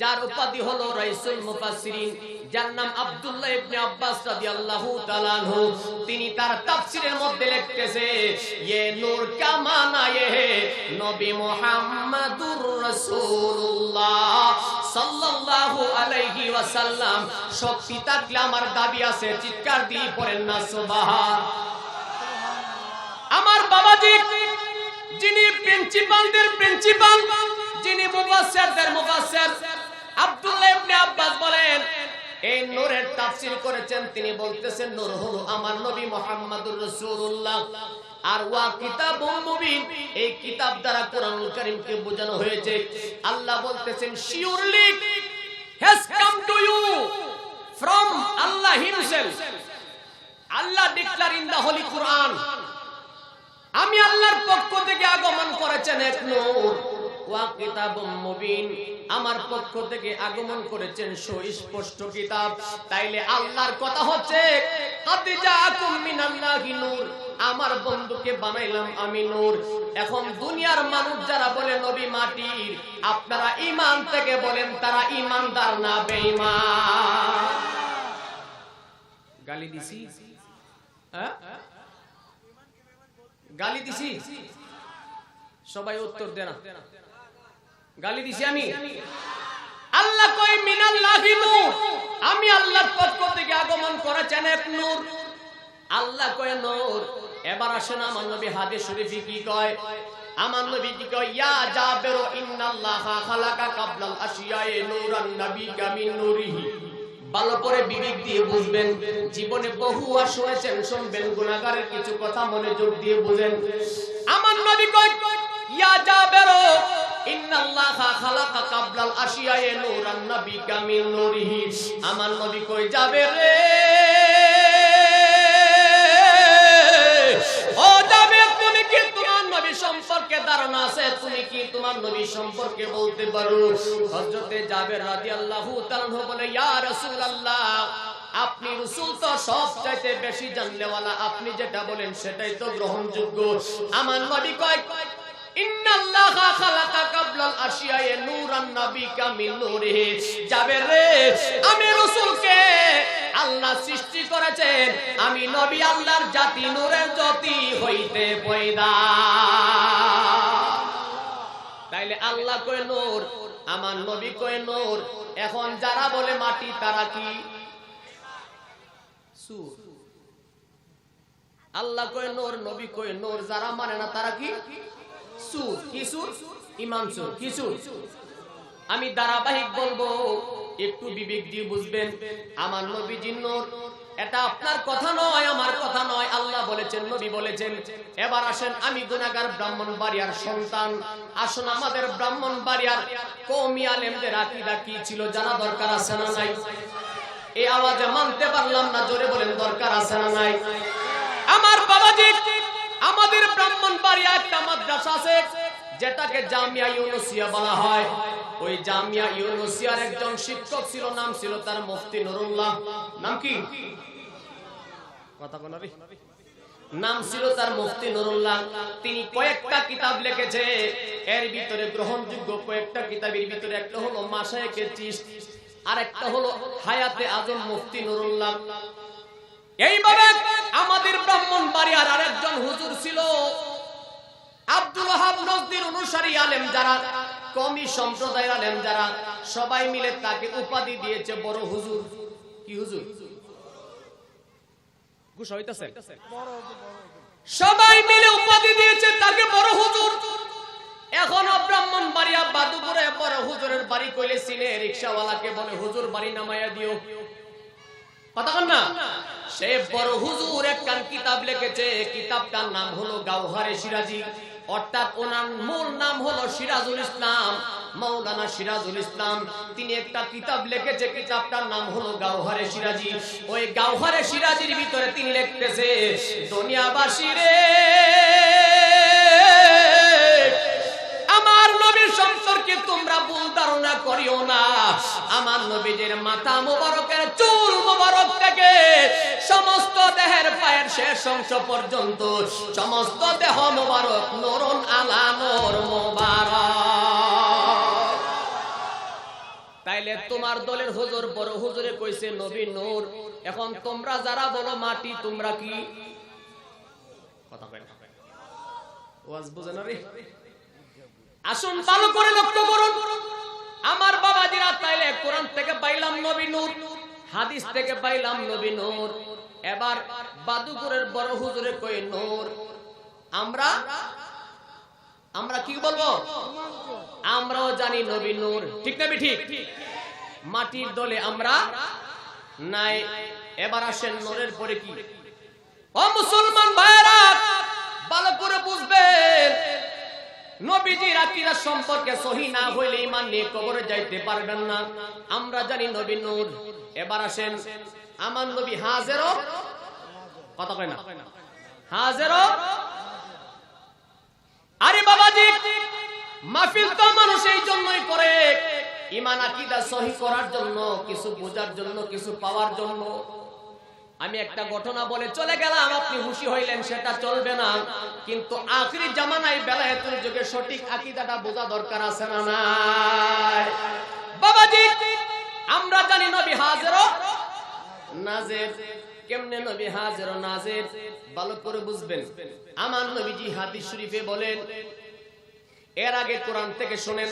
যার উপাধি হলো রাইসুল মুফাসসিরিন, যার নাম আব্দুল্লাহ ইবনে আব্বাস রাদিয়াল্লাহু তাআলা আনহু। তিনি তার তাফসীরের মধ্যে লিখতেছে, ये नूर का माना ये है नबी मुहम्मदुर রাসূলুল্লাহ সাল্লাল্লাহু আলাইহি ওয়াসাল্লাম। শক্তি থাকলে আমার দাবি আছে, চিৎকার দিয়ে পড়েন না সুবহান। আমার বাবাজি, যিনি প্রিন্সিপালদের প্রিন্সিপাল, যিনি মুফাসসিরদের মুফাসসির, আব্দুল্লাহ ইবনে আব্বাস বলেন, এই নূরের তাফসীর করেছেন। তিনি বলতেছেন নূর হলো আমার নবী মুহাম্মদুর রাসূলুল্লাহ, আর ওয়া কিতাবুম মুবিন, এই কিতাব দ্বারা কোরআনুল কারীমকে বোঝানো হয়েছে। আল্লাহ বলতেছেন, surely has come to you from Allah himself. Allah declare in the Holy Quran, আমি আল্লাহর পক্ষ থেকে আগমন করেছেন এক নূর, ওয়া কিতাবুম মুবিন, আমার পক্ষ থেকে আগমন করেছেন সুস্পষ্ট কিতাব। তাইলে আল্লাহর কথা হচ্ছে, কাদ জাআকুম মিনাল্লাহি নূর, আমার বন্ধুকে বানাইলাম আমি নূর। এখন দুনিয়ার মানুষ যারা বলে নবী মাটির, আপনারা ঈমান থেকে বলেন তারা ঈমানদার না বেঈমান? গালি দিছি? হ্যাঁ, গালি দিছি? সবাই উত্তর দেন। গালি দিছি আমি? আল্লাহ কয় মিনাল্লাহি নূর, আমি আল্লাহর পক্ষ থেকে আগমন করেছেন এক নূর। আল্লাহ কয় নূর। এবার আসেন আমার নবী হাদিস শরীফে কি কয়? আমার নবী কি কয়? ইয়া জাবের ইন্নাল্লাহা খালাকা কাবলাল আশিয়ায়ে নূরান নাবিকা মিন নূরিহি। ভালো করে বিবেক দিয়ে বুঝবেন, জীবনে বহুবার শুনেছেন, শুনবেন, গুনাহগারের কিছু কথা মনোযোগ দিয়ে বুঝেন। আমার নবী কয়, ইয়া জাবের ইন্নাল্লাহা খালাকা কাবলাল আশিয়ায়ে নূরান নাবিকা মিন নূরিহি। আমার নবী কয়, জাবের রে, ও জাবের, তুমি কি তোমার নবী সম্পর্কে ধারণা আছে? তুমি কি তোমার নবী সম্পর্কে বলতে পারো? হযরতে জাবের রাদিয়াল্লাহু তাআলা বলে, ইয়া রাসূলুল্লাহ, আপনি রাসূল তো সবচাইতে বেশি জানলেওয়ালা, আপনি যেটা বলেন সেটাই তো গ্রহণযোগ্য। আমার নবী কয়, ইন্নাল্লাহা খালাকা কাবলাল আশিয়ায়ে নূরান নাবিকা মিন নূরিহি। জাবের রে, আমি রাসূলকে আল্লাহ সৃষ্টি করেছেন, আমি নবী আল্লাহর জাতি, নূরের জ্যোতি হইতে পয়দা। তাইলে আল্লাহ কয় নূর, আমার নবী কয় নূর। এখন যারা বলে মাটি, তারা কি? সুর। আল্লাহ কয় নূর, নবী কয় নূর, যারা মানে না তারা কি? সুর। কি সুর? ইমান সুর। কি সুর? আমি ধারাবাহিক বলবো, একটু বিবেক দিয়ে বুঝবেন। আমার নবীজির নূর, এটা আপনার কথা নয়, আমার কথা নয়, আল্লাহ বলেছেন, নবী বলেছেন। এবার আসেন, আমি গুনাহগার ব্রাহ্মণবাড়িয়ার সন্তান, আসুন আমাদের ব্রাহ্মণবাড়িয়ার কওমি আলেমদের আকীদা কি ছিল জানা দরকার আছে না নাই? এই আওয়াজে মানতে পারলাম না, জোরে বলেন দরকার আছে না নাই? আমার বাবাজি, আমাদের ব্রাহ্মণবাড়িয়া একটা মাদ্রাসা আছে যেটাকে জামিয়া ইউনুসিয়া বলা হয়। ওই জামিয়া ইউনুসিয়ার একজন শিক্ষক ছিল, নাম ছিল তার মুফতি নুরুল্লাহ। নাম কি? কথা কোন রে? নাম ছিল তার মুফতি নুরুল্লাহ। তিনি কয়েকটা কিতাব লিখেছে, এর ভিতরে গ্রহণযোগ্য কয়েকটা কিতাবের ভিতরে একটা হলো মাশায়েখে চিশত, আর একটা হলো হায়াতে আজম মুফতি নুরুল্লাহ। এইভাবে আমাদের ব্রাহ্মণবাড়িয়ার আরেকজন হুজুর ছিল আব্দুল ওয়াহাব নজদির অনুসারী আলেম যারা, কওমি সম্প্রদায়ের আলেম যারা, সবাই মিলে তাকে উপাধি দিয়েছে বড় হুজুর। কি হুজুর? গুসা হইতাছে? সবাই মিলে উপাধি দিয়েছে তাকে বড় হুজুর। এখন ব্রাহ্মণবাড়িয়া বাদুপুরে বড় হুজুরের বাড়ি কইলে চিনে, রিকশাওয়ালাকে বলে হুজুর বাড়ি নামাইয়া দিও। কথা কন না? সে বড় হুজুর একখান কিতাব লিখেছে, কিতাবটার নাম হলো গাওহারে সিরাজি, অর্থাৎ ওনার মূল নাম হলো সিরাজুল ইসলাম, মাওলানা সিরাজুল ইসলাম। তিনি একটা কিতাব লিখেছে, কিতাবটার নাম হলো গাওহারে সিরাজি। ওই গাওহারে সিরাজির ভিতরে তিনি লিখতেছে, দুনিয়াবাসী রে, সম্পর্কে তোমরা ভুল ধারণা করিও না। আমার নবীজির মাথা মোবারকের চুল মোবারক থেকে সমস্ত দেহের পায়ের শেষ অংশ পর্যন্ত সমস্ত দেহ মোবারক নূরুন আলা নূর মোবারক। তাইলে তোমার দলের হুজুর বড় হুজুরে কইছে নবী নূর, এখন তোমরা যারা বলো মাটি, তোমরা কি কথা কয় না? ওয়াজ বুঝেন রে? আসুন ভালো করে লক্ষ্য করুন আমার বাবাজিরা। তাইলে কোরআন থেকে পাইলাম নবী নূর, হাদিস থেকে পাইলাম নবী নূর, এবার বাদুপুরের বড় হুজুরে কই নূর। আমরা কি বলবো? আমরাও জানি নবী নূর, ঠিক না ঠিক? মাটির দলে আমরা নাই। এবার আসেন নূরের পরে কি? ও মুসলমান ভাইরা, ভালো করে বুঝবেন, নবীজির আকীদা সম্পর্কে সহি না হইলে ঈমান নিয়ে কবরে যাইতে পারবেন না। আমরা জানি নবী নূর। এবার আসেন আমার নবী হাজেরও, কথা কয় না, হাজেরও। আরে বাবাজি, মাহফিল তো মানুষ এই জন্যই করে, ঈমান আকীদা সহি করার জন্য, কিছু বোঝার জন্য, কিছু পাওয়ার জন্য। আমি একটা ঘটনা বলে চলে গেলাম, আপনি খুশি হইলেন, সেটা চলবে না। কিন্তু আখিরি জামানায় বেলায়েতুল যুগে সঠিক আকীদাটা বোঝা দরকার আছে না নাই? বাবাজি, আমরা জানি নবী হাজির ও নাজির। কেমনে নবী হাজির ও নাজির? ভালো করে বুঝবেন। আমার নবীজি হাদিস শরীফে বলেন, এর আগে কোরআন থেকে শুনেন,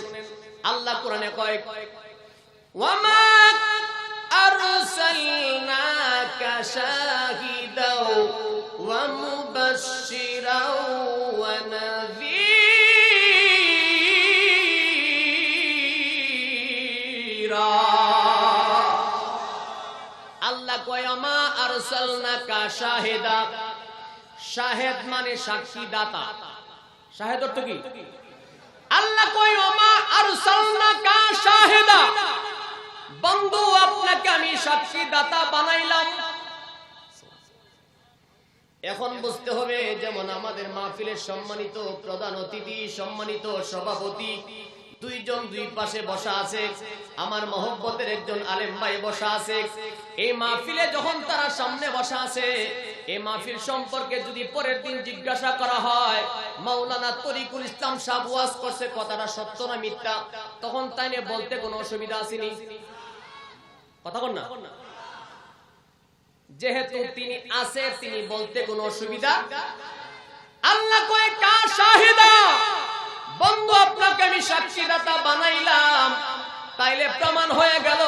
আল্লাহ কোরআনে কয়, ওয়ামা আরসালনাকা শাহিদাও ওয়া মুবাশশিরাও ওয়া নাযীরা। আল্লাহ কয়, ওয়ামা আরসালনাকা শাহিদা। শাহেদ মানে সাক্ষী দাতা। শাহেদ অর্থ কি? আল্লাহ কয়, ওমা আরসালনাকা শাহিদা, বন্ধু আপনাকে আমি সাক্ষী দাতা বানাইলাম। এখন বুঝতে হবে, যেমন আমাদের মাহফিলের সম্মানিত প্রধান অতিথি, সম্মানিত সভাপতি, দুইজন দুই পাশে বসা আছে, আমার মহব্বতের একজন আলেম ভাই বসা আছে। এই মাহফিলে যখন তারা সামনে বসা আছে, এই মাহফিল সম্পর্কে যদি পরের দিন জিজ্ঞাসা করা হয়, মাওলানা তরিকুল ইসলাম সাহেব ওয়াজ করছে, কথাটা সত্য না মিথ্যা, তখন তাই নিয়ে বলতে কোনো অসুবিধা আসেনি? কথা বল না। যেহেতু তিনি আছে, তিনি বলতে কোনো অসুবিধা। আল্লাহ কয়, কা শাহিদা, বন্ধু আপনাকে আমি সাক্ষীদাতা বানাইলাম। তাইলে প্রমাণ হয়ে গেল,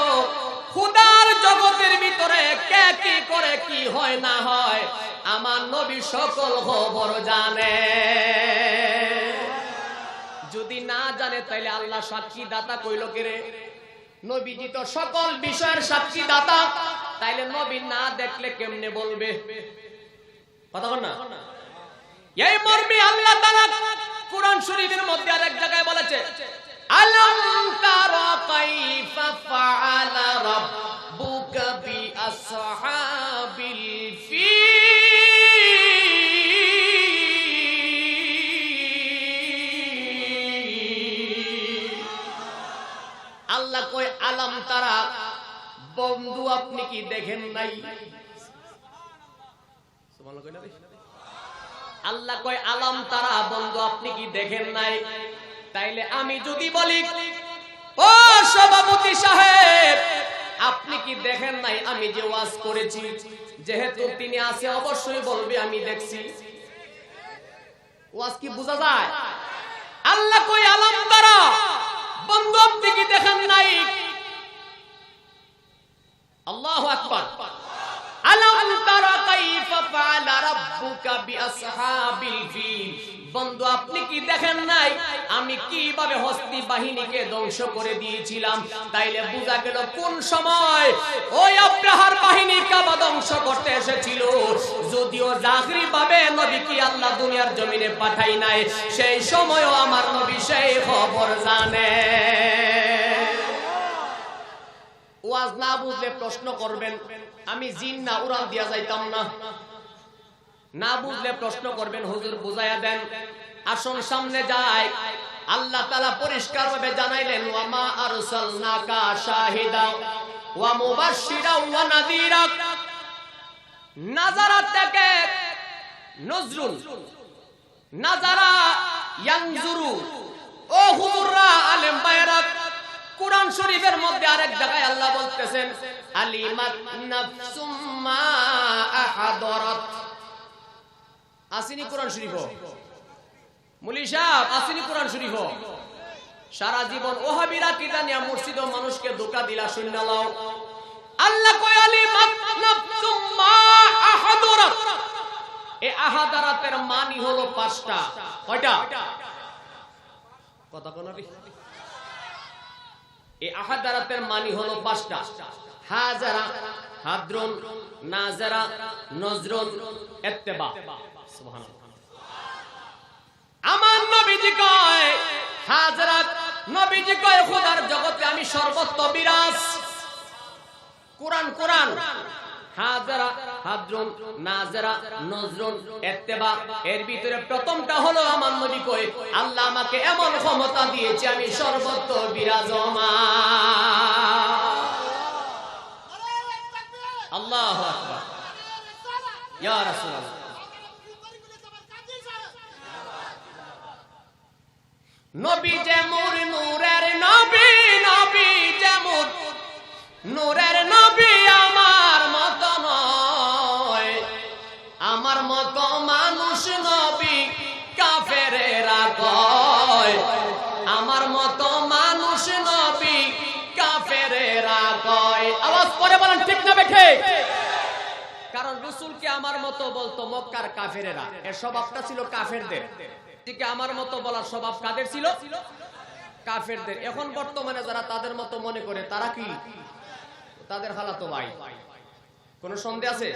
খুদার জগতের ভিতরে কে কি করে, কি হয় না হয়, আমার নবী সকল খবর জানে। যদি না জানে তাইলে আল্লাহ সাক্ষী দাতা কইল কে রে? নবীজি তো সকল বিষয়ের সাক্ষী দাতা, তাইলে নবী না দেখলে কেমনে বলবে? কথা বল না। এই মর্মে আল্লাহ তাআলা কুরআন শরীফের মধ্যে আরেক জায়গায় বলেছে, আলাম তারা কাইফা ফাআলা রাব্বুকা বি আসহাবিল ফিল। আল্লাহ কয়, আলাম তারা, বন্ধু আপনি কি দেখেন নাই? সুবহানাল্লাহ কয় না রে? আল্লাহ কয়, আলাম তারা, বন্ধু আপনি কি দেখেন নাই? তাইলে আমি যদি বলি, ও সভাপতি সাহেব, আপনি কি দেখেন নাই আমি যে ওয়াজ করেছি? যেহেতু তিনি আছে, অবশ্যই বলবে আমি দেখছি। ওয়াজ কি বোঝা যায়? আল্লাহ কয়, আলাম তারা, বন্ধু আপনি কি দেখেন নাই? আল্লাহু আকবার। আলাম তারা কাইফা ফাআলা রাব্বুকা বিআসহাবিল ফিল। বন্ধু আপনি কি দেখেন নাই আমি কিভাবে হস্তি বাহিনীকে ধ্বংস করে দিয়েছিলাম? তাইলে বোঝা গেল কোন সময় ওই আব্রাহার বাহিনী কাবা ধ্বংস করতে এসেছিল। যদিও জাহিরি ভাবে নবী কি আল্লাহ দুনিয়ার জমিনে পাঠাই নাই, সেই সময়ও আমার নবী সেই খবর জানে। ওয়াজ না বুঝলে প্রশ্ন করবেন, আমি জিন না উড়াল দিয়া যাইতাম না? না বুঝলে প্রশ্ন করবেন, হুজুর বুঝাইয়া দেন। আসুন সামনে যাই, আল্লাহ তাআলা পরিষ্কারভাবে জানাইলেন ওয়া মা আরসালনাকা শাহিদা ওয়া মুবাশশিরা ওয়া নাযীরা। নাজারা থেকে নজরুল, নাজারা ইয়ানজুরু, ও হুজুররা আলেম ভাইরা, কুরআন শরীফের মধ্যে আরেক জায়গায় আল্লাহ বলতেছেন আলিমাত নাফসুম মা আহাদারাত। আসিনি কুরআন শরীফ? মুলি সাহেব আসিনি কুরআন শরীফ? সারা জীবন ওহাবিরা কিতা নিয়া মসজিদ ও মানুষকে ধোঁকা দিলা শুননা লাও। আল্লাহ কয় আলিমাত নাফসুম মা আহাদারাত। এই আহাদারাতের মানি হলো 5টা। কয়টা? কথা কোন নাকি? এই আহাদারাতের মানি হলো 5টা। হাজারা, হাদরুন, নাজারা, নজরুন, ইত্তেবা। সুবহানাল্লাহ। আমার নবীজি কয় হাজারা, নবীজি কয় খোদার জগতে আমি সর্বত্র বিরাজ। কুরআন কুরআন, হাজারা, হাদরুন, নাজারা, নজরুন, ইত্তেবা। এর ভিতরে প্রথমটা হলো আমার নবী কয় আল্লাহ আমাকে এমন ক্ষমতা দিয়েছে আমি সর্বত্র বিরাজমান। আল্লাহু আকবার, ইয়া রাসূলুল্লাহ। নবী যেমন নূরের নবী, নবী যেমন নূরের নবী আমার মত নয়, আমার মত মানুষ নবী কাফেরেরা কয়, আমার মত মানুষ নবী কাফেরেরা কয়। আওয়াজ করে বলেন ঠিক না বেঠে? কারণ রাসূলকে আমার মতো বলতো মক্কার কাফেরেরা, এর স্বভাবটা ছিল কাফেরদের। ঠিক আমার মতো বলার স্বভাব কাদের ছিল? কাফেরদের। এখন বর্তমানে যারা তাদের মতো মনে করে তারা কি? তাদের খালাতো ভাই। কোন সন্দেহ আছে?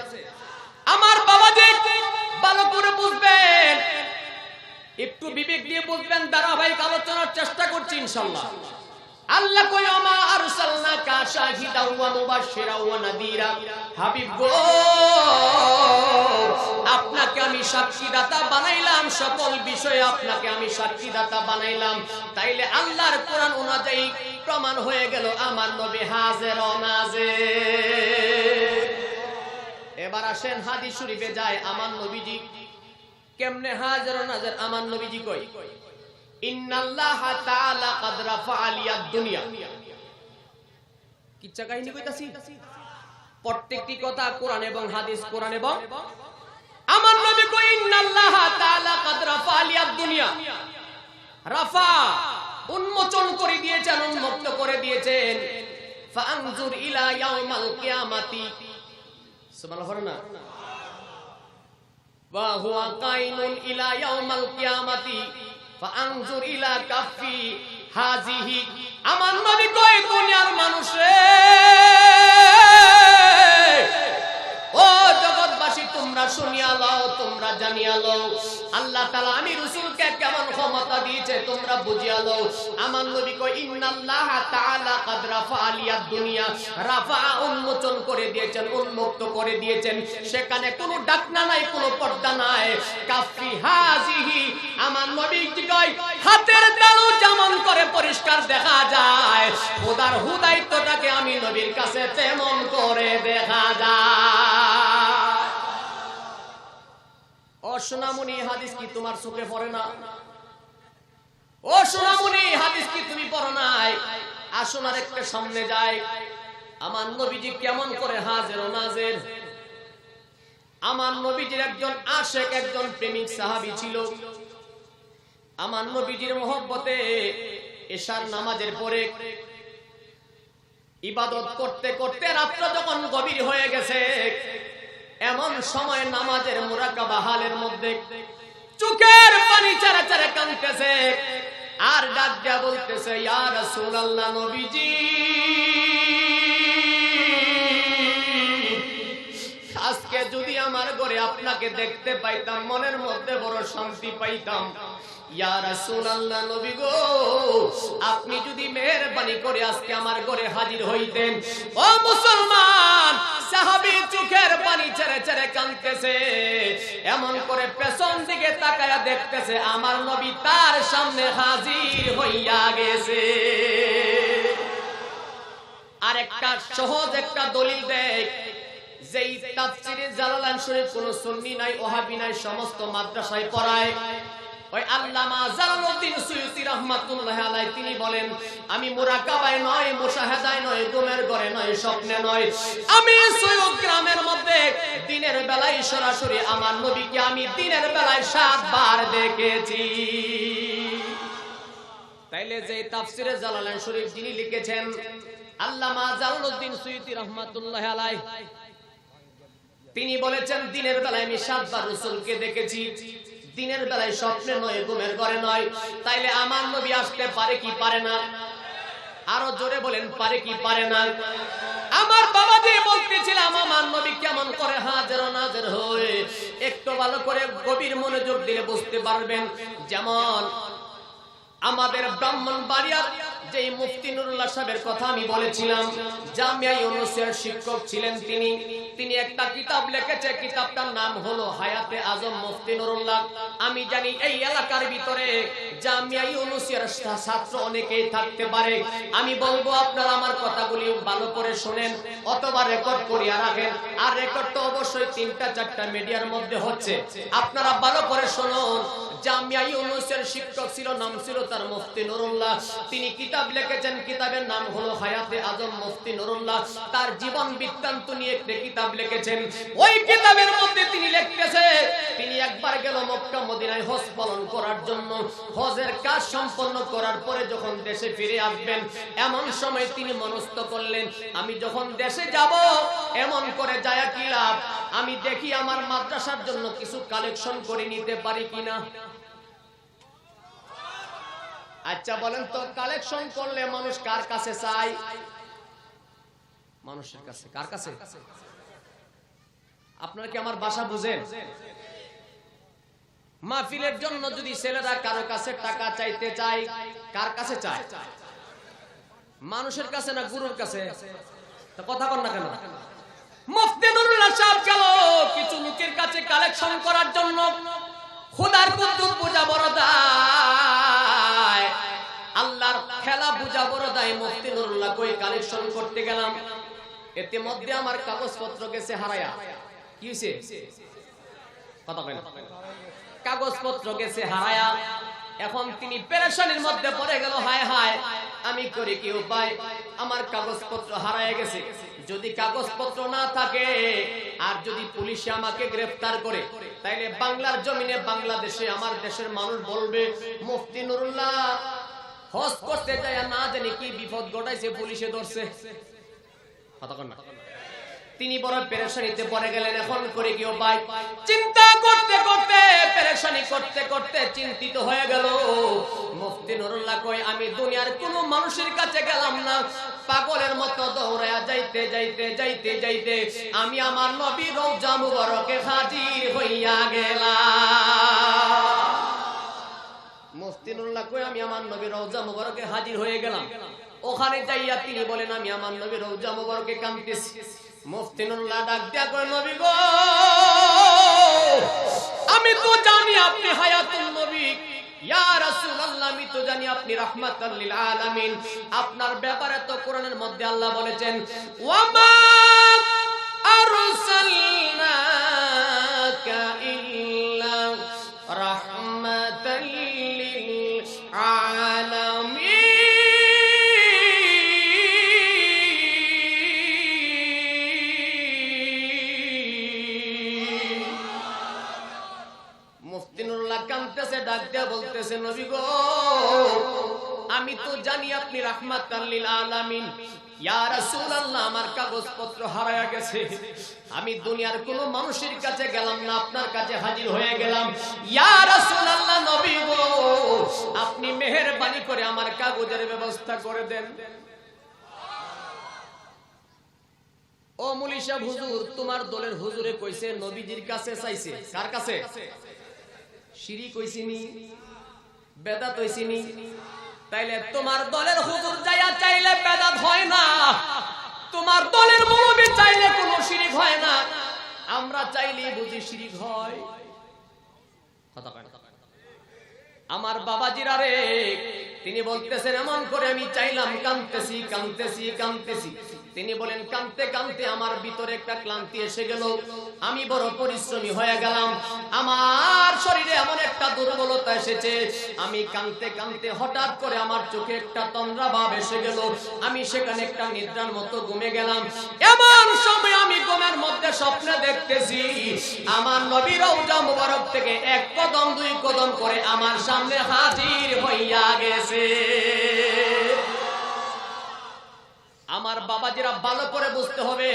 আমার বাবাজি ভালো করে বুঝবেন, একটু বিবেক দিয়ে বুঝবেন, ধারাবাহিক আলোচনার চেষ্টা করছি ইনশাআল্লাহ। আল্লাহ কয় আমা আরসালনাকা শাহিদাও ওয়া মুবাশশিরাও ওয়া নাযীরা। হাবিব গো, আপনাকে আমি সাক্ষীদাতা বানাইলাম, সকল বিষয়ে আপনাকে আমি সাক্ষীদাতা বানাইলাম। তাইলে আল্লাহর কোরআন অনুযায়ী প্রমাণ হয়ে গেল আমার নবী হাজির ও নাজির। এবার আসেন হাদিস শরীফে যায় আমার নবীজি কেমনে হাজির ও নাজির। আমার নবীজি কই ইন্নাল্লাহা তাআলা ক্বাদ রাফা আলিয়াদ দুনিয়া। কিচ্ছা কাহিনী কইতাছি, প্রত্যেকটি কথা কোরআন এবং হাদিস, কোরআন এবং আমার নবী কই ইন্নাল্লাহা তাআলা ক্বাদ রাফা আলিয়াদ দুনিয়া। রাফা উন্মোচন করে দিয়েছেন, উন্মুক্ত করে দিয়েছেন। ফাআনজুর ইলা ইয়াউমাল কিয়ামাতি। সুবহানাল্লাহ না? ওয়া হুয়া কাইনুন ইলা ইয়াউমাল কিয়ামাতি ফাআনজুর ইলা কাফি হাযিহি। আমার নবী কই দুনিয়ার মানুষ রে, ও জগৎবাসী তোমরা শুনিয়া লও, তোমরা জানিয়া লও, আল্লাহ তাআলা আমি রাসূলকে কেমন ক্ষমতা দিয়েছে তোমরা বুঝিয়া লও। আমার নবী কই ইন্নাল্লাহা তাআলা ক্বাদ রাফা আলিয়াদ দুনিয়া। রাফা উন্মোচন করে দিয়েছেন, উন্মুক্ত করে দিয়েছেন। সেখানে কোনো ডাকনা নাই, কোনো পর্দা নাই। কাফি হাযিহি, আমার নবী কই হাতের তালু যেমন করে পরিষ্কার দেখা যায়, খোদার হুদায়িত্বটাকে আমি নবীর কাছে তেমন করে দেখা যায়। ও সোনামণি, হাদিস কি তোমার চোখে পড়ে না? ও সোনামণি, হাদিস কি তুমি পড়ো নাই? আসুন আর একটা সামনে যাই। আমার নবীজি কেমন করে হাজির ও নাজির। আমার নবীজির একজন আশিক, একজন প্রেমিক সাহাবী ছিল। আমার নবীজির মহব্বতে এশার নামাজের পরে ইবাদত করতে করতে রাত্র যখন গভীর হয়ে গেছে, এমন সময় নামাজের মুরাকাবা হালের মধ্যে চোখের পানি চারা চারা কাঁদতেছে আর ডাক দিয়া বলতেছে ইয়া রাসূলুল্লাহ, নবীজি আজকে যদি আমার ঘরে আপনাকে দেখতে পাইতাম মনের মধ্যে বড় শান্তি পাইতাম। ইয়া রাসূলুল্লাহ, নবী গো, আপনি যদি মেহেরবানি করে আজকে আমার ঘরে হাজির হইতেন। ও মুসলমান, সাহাবী চোখের পানি ছেড়ে ছেড়ে কাঁদতেছে, এমন করে পেছন দিকে তাকায়া দেখতেছে আমার নবী তার সামনে হাজির হইয়া গেছে। আর একটা সহজ একটা দলিল দেখ, যেই তাফসীরে জালালাইন শরীফ কোন সুন্নি নাই, ওহাবি নাই, সমস্ত মাদ্রাসায় পড়ায়। ওই আল্লামা জালালউদ্দিন সুয়ুতী রাহমাতুল্লাহি আলাইহি তিনি বলেন, আমি মুরাকাবায় নয়, মুশাহাদায় নয়, ঘুমের ঘরে নয়, স্বপ্নে নয়, আমি সৈয়দ গ্রামের মধ্যে দিনের বেলায় সরাসরি আমার নবীকে আমি দিনের বেলায় 7 বার দেখেছি। তাইলে যে তাফসীরে জালালাইন শরীফ যিনি লিখেছেন আল্লামা জালালউদ্দিন সুয়ুতী রাহমাতুল্লাহি আলাইহি, তিনি বলেছেন দিনের বেলায় আমি 7 বার রাসূলকে দেখেছি, দিনের বেলায় স্বপ্নে নয়, ঘুমের ঘরে নয়। তাইলে আমার নবী আসতে পারে কি পারে না? আরো জোরে বলেন, পারে কি পারে না? আমার বাবা দিয়ে বলতেছিলাম আমার নবী কেমন করে হাজির নাজির হয়ে, একটু ভালো করে গভীর মনোযোগ দিলে বুঝতে পারবেন। যেমন আমাদের ব্রাহ্মণবাড়িয়ার যে মুফতি নুরুল্লাহ সাহেবের কথা আমি বলেছিলাম, জামিয়া ইউনুসের শিক্ষক ছিলেন তিনি একটা কিতাব লিখেছে, কিতাবটার নাম হলো হায়াতে আজম মুফতি নুরুল্লাহ। আমি জানি এই এলাকার ভিতরে জামিয়া ইউনুসের ছাত্র অনেকেই থাকতে পারে। আমি বলবো আপনারা আমার কথাগুলি ভালো করে শুনেন অথবা রেকর্ড করিয়া রাখেন। আর রেকর্ড তো অবশ্যই 3-4টা মিডিয়ার মধ্যে হচ্ছে, আপনারা ভালো করে শুনুন। জামিয়া ইউনুসের শিক্ষক ছিল, নাম ছিল তার মুফতি নুরুল্লাহ। তিনি কিতাব লিখেছেন, কিতাবের নাম হলো হায়াতে আজম মুফতি নুরুল্লাহ। তার জীবন বৃত্তান্ত নিয়ে একটা কিতাব লিখেছেন। ওই কিতাবের মধ্যে তিনি লিখতেছে তিনি একবার গেল মক্কা মদিনায় হজ পালন করার জন্য। হজের কাজ সম্পন্ন করার পরে যখন দেশে ফিরে আসবেন, এমন সময় তিনি মনস্থ করলেন আমি যখন দেশে যাব এমন করে যায় কি লাভ, আমি দেখি আমার মাদ্রাসার জন্য কিছু কালেকশন করে নিতে পারি কিনা। আচ্ছা বলেন তো, কালেকশন করলে মানুষ কার কাছে চায়? মানুষের কাছে। কার কাছে? আপনারা কি আমার ভাষা বুঝেন? মাহফিলের জন্য যদি ছেলেরা কারো কাছে টাকা চাইতে চায়, কার কাছে চায়? মানুষের কাছে না গুরুর কাছে? তো কথা বল না কেন? মুফতি নুরুল্লাহ সাহেব গেল কিছু লোকের কাছে কালেকশন করার জন্য। খোদার কুতুব পূজা বড় দায়, আল্লাহর খেলা পূজা বড় দায়। মুফতি নুরুল্লাহ কই কালেকশন করতে গেলাম, এতে মধ্যে আমার কাগজপত্র গেছে হারায়া। কি হইছে? কথা কই না। কাগজপত্র গেছে হারায়া। এখন তিনি পেরেশানির মধ্যে পড়ে গেল, হায় হায় আমি করি কি উপায়, আমার কাগজপত্র হারায় গেছে। যদি কাগজপত্র না থাকে আর যদি পুলিশে আমাকে গ্রেফতার করে, তাইলে বাংলার জমিনে বাংলাদেশে আমার দেশের মানুষ বলবে মুফতি নুরুল্লাহ হজ করতে যায় না জানি কি বিপদ ঘটাইছে, পুলিশে ধরছে। কথা কন না। তিনি বড় পেরেশানিতে পড়ে গেলেন, এখন করে কি উপায়? চিন্তা করতে করতে, পেরেশানি করতে করতে চিন্তিত হয়ে গেল। মুফতি নুরুল্লাহ কই আমি দুনিয়ার কোন মানুষের কাছে গেলাম না, পাগলের মতো দৌড়ায়া যাইতে যাইতে যাইতে যাইতে আমি আমার নবীর রওজা মুবারকে হাজির হইয়া গেলাম। মুফতি নুরুল্লাহ কই আমি আমার নবীর রওজা মুবারকে হাজির হয়ে গেলাম। ওখানে যাইয়া তিনি বলেন আমি আমার নবীর রওজা মুবারকে কাঁদতেছি। মুফতি নুরুল্লাহ ডাক দিয়া কয় নবী গো, আমি তো জানি আপনি হায়াতুন নবী, ইয়া রাসূলুল্লাহ আমি তো জানি আপনি রাহমাতাল লিল আলামিন। আপনার ব্যাপারে তো কোরআনের মধ্যে আল্লাহ বলেছেন ওয়া মা আরসালনাকা ইল্লা রাহমাতাল লিল আলামিন। ডাক দিয়া বলতেছে নবী গো, আমি তো জানি আপনি রাহমাতাল লিল আলামিন। ইয়া রাসূলুল্লাহ আমার কাগজপত্র হারায়া গেছে, আমি দুনিয়ার কোন মানুষের কাছে গেলাম না, আপনার কাছে হাজির হয়ে গেলাম। ইয়া রাসূলুল্লাহ নবী গো, আপনি মেহেরবানি করে আমার কাগজের ব্যবস্থা করে দেন। ও মুলি সাহেব হুজুর, তোমার দলের হুজুরে কইছে নবীজির কাছে চাইছে। কার কাছে? শিরিক হইছিনি, বেদাত হইছিনি। তাইলে তোমার দলের হুজুর যাইয়া চাইলে বেদাত হয় না, তোমার দলের মুরব্বি চাইলে কোনো শিরিক হয় না, আমরা চাইলে বুঝি শিরিক হয়। কথা কয় না। আমার বাবাজিরা রে, তিনি বলতেছেন এমন করে আমি চাইলাম, কাঁদতেছি কাঁদতেছি কাঁদতেছি। তিনি বলেন কাঁদতে কাঁদতে আমার ভিতরে একটা ক্লান্তি এসে গেল, আমি বড় পরিশ্রমী হয়ে গেলাম, আমার শরীরে এমন একটা দুর্বলতা এসেছে, আমি কাঁদতে কাঁদতে হঠাৎ করে আমার চোখে একটা তন্দ্রা ভাব এসে গেল, আমি সেখানে একটা নিদ্রার মতো ঘুমে গেলাম। এমন সময় আমি ঘুমের মধ্যে স্বপ্নে দেখতেছি আমার নবী রওজা মুবারক থেকে এক কদম দুই কদম করে আমার সামনে হাজির হইয়া গেছে। আমার বাবাজিরা ভালো করে বুঝতে হবে,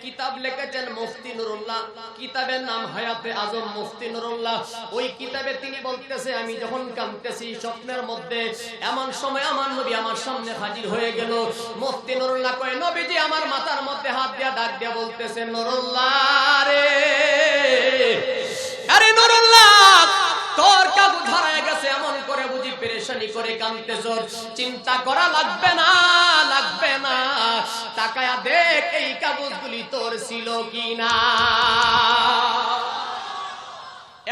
কিতাব লিখেছেন মুফতি নুরুল্লাহ, কিতাবের নাম হায়াতে আজম মুফতি নুরুল্লাহ। ওই কিতাবে তিনি বলতেছে আমি যখন কাঁদতেছি স্বপ্নের মধ্যে, এমন সময় আমার নবী আমার সামনে হাজির হয়ে গেল। মুফতি নুরুল্লাহ কয় নবীজি আমার মাথার মধ্যে হাত দিয়া ডাক দিয়া বলতেছে নুরুল্লাহ রে, আরে নুরুল্লাহ তোর কাগজ হারায় গেছে, এমন করে বুঝি পেরেশানি করে কাঁদতেছ? চিন্তা করা লাগবে না, লাগবে না, তাকায়া দেখ এই কাগজগুলি তোর ছিল কিনা।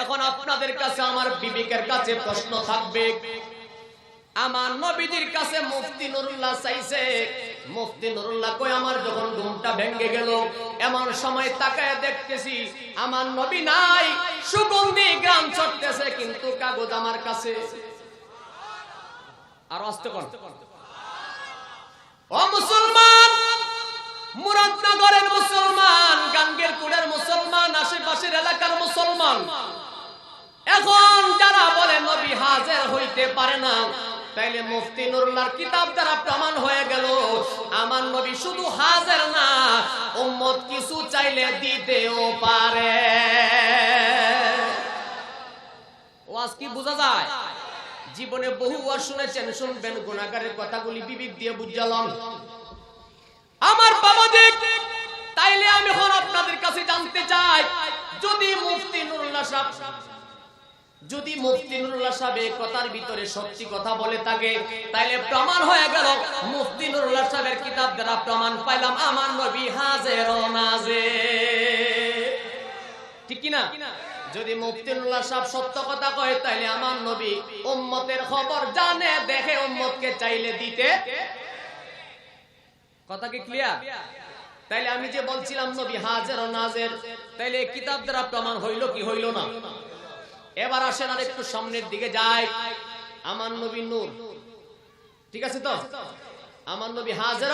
এখন আপনাদের কাছে আমার বিবেকের কাছে প্রশ্ন থাকবে, আমার নবীজির কাছে মুফতি নুরুল্লাহ চাইছে, মুফতি নুরুল্লাহ কই আমার যখন ঘুমটা ভেঙে গেল এমন সময় তাকায় দেখতেছি আমার নবী নাই, সুগন্ধি গ্রাম ছড়তেছে, কিন্তু কাগজ আমার কাছে। আর আস্তে কোন ও মুসলমান, মুরাদনগরের মুসলমান, গাঙ্গের কুড়ের মুসলমান, আশেপাশের এলাকার মুসলমান, এখন যারা বলে নবী হাজির হইতে পারে না, তাইলে মুফতি নুরুল্লাহর কিতাব দ্বারা প্রমাণ হয়ে গেল আমার নবী শুধু হাজির না, উম্মত কিছু চাইলে দিতেও পারে। ওয়াজ কি বোঝা যায়? জীবনে বহু ওয়াজ শুনেছেন, শুনবেন, গুনাহগারের কথাগুলি বিবেক দিয়ে বুঝালাম। আমার বাবাজি, তাইলে আমি এখন আপনাদের কাছে জানতে চাই, যদি মুফতি নুরুল্লাহ সাহেব কথার ভিতরে সত্যি কথা বলে থাকে, তাইলে প্রমাণ হয়ে গেল মুফতি নুরুল্লাহ সাহেবের কিতাব দ্বারা প্রমাণ পাইলাম আমার নবী হাজির ও নাজির। ঠিক কি না? যদি মুফতি নুরুল্লাহ সাহেব সত্য কথা কয়, তাইলে আমার নবী উম্মতের খবর জানে, দেখে উম্মতকে চাইলে দিতে। কথা কি ক্লিয়ার? তাইলে আমি যে বলছিলাম নবী হাজির ও নাজির, তাইলে কিতাব দ্বারা প্রমাণ হইল কি হইল না? এবার আসেন আর একটু সামনের দিকে যাই। আমার নবী নূর, ঠিক আছে তো? আমার নবী হাজির।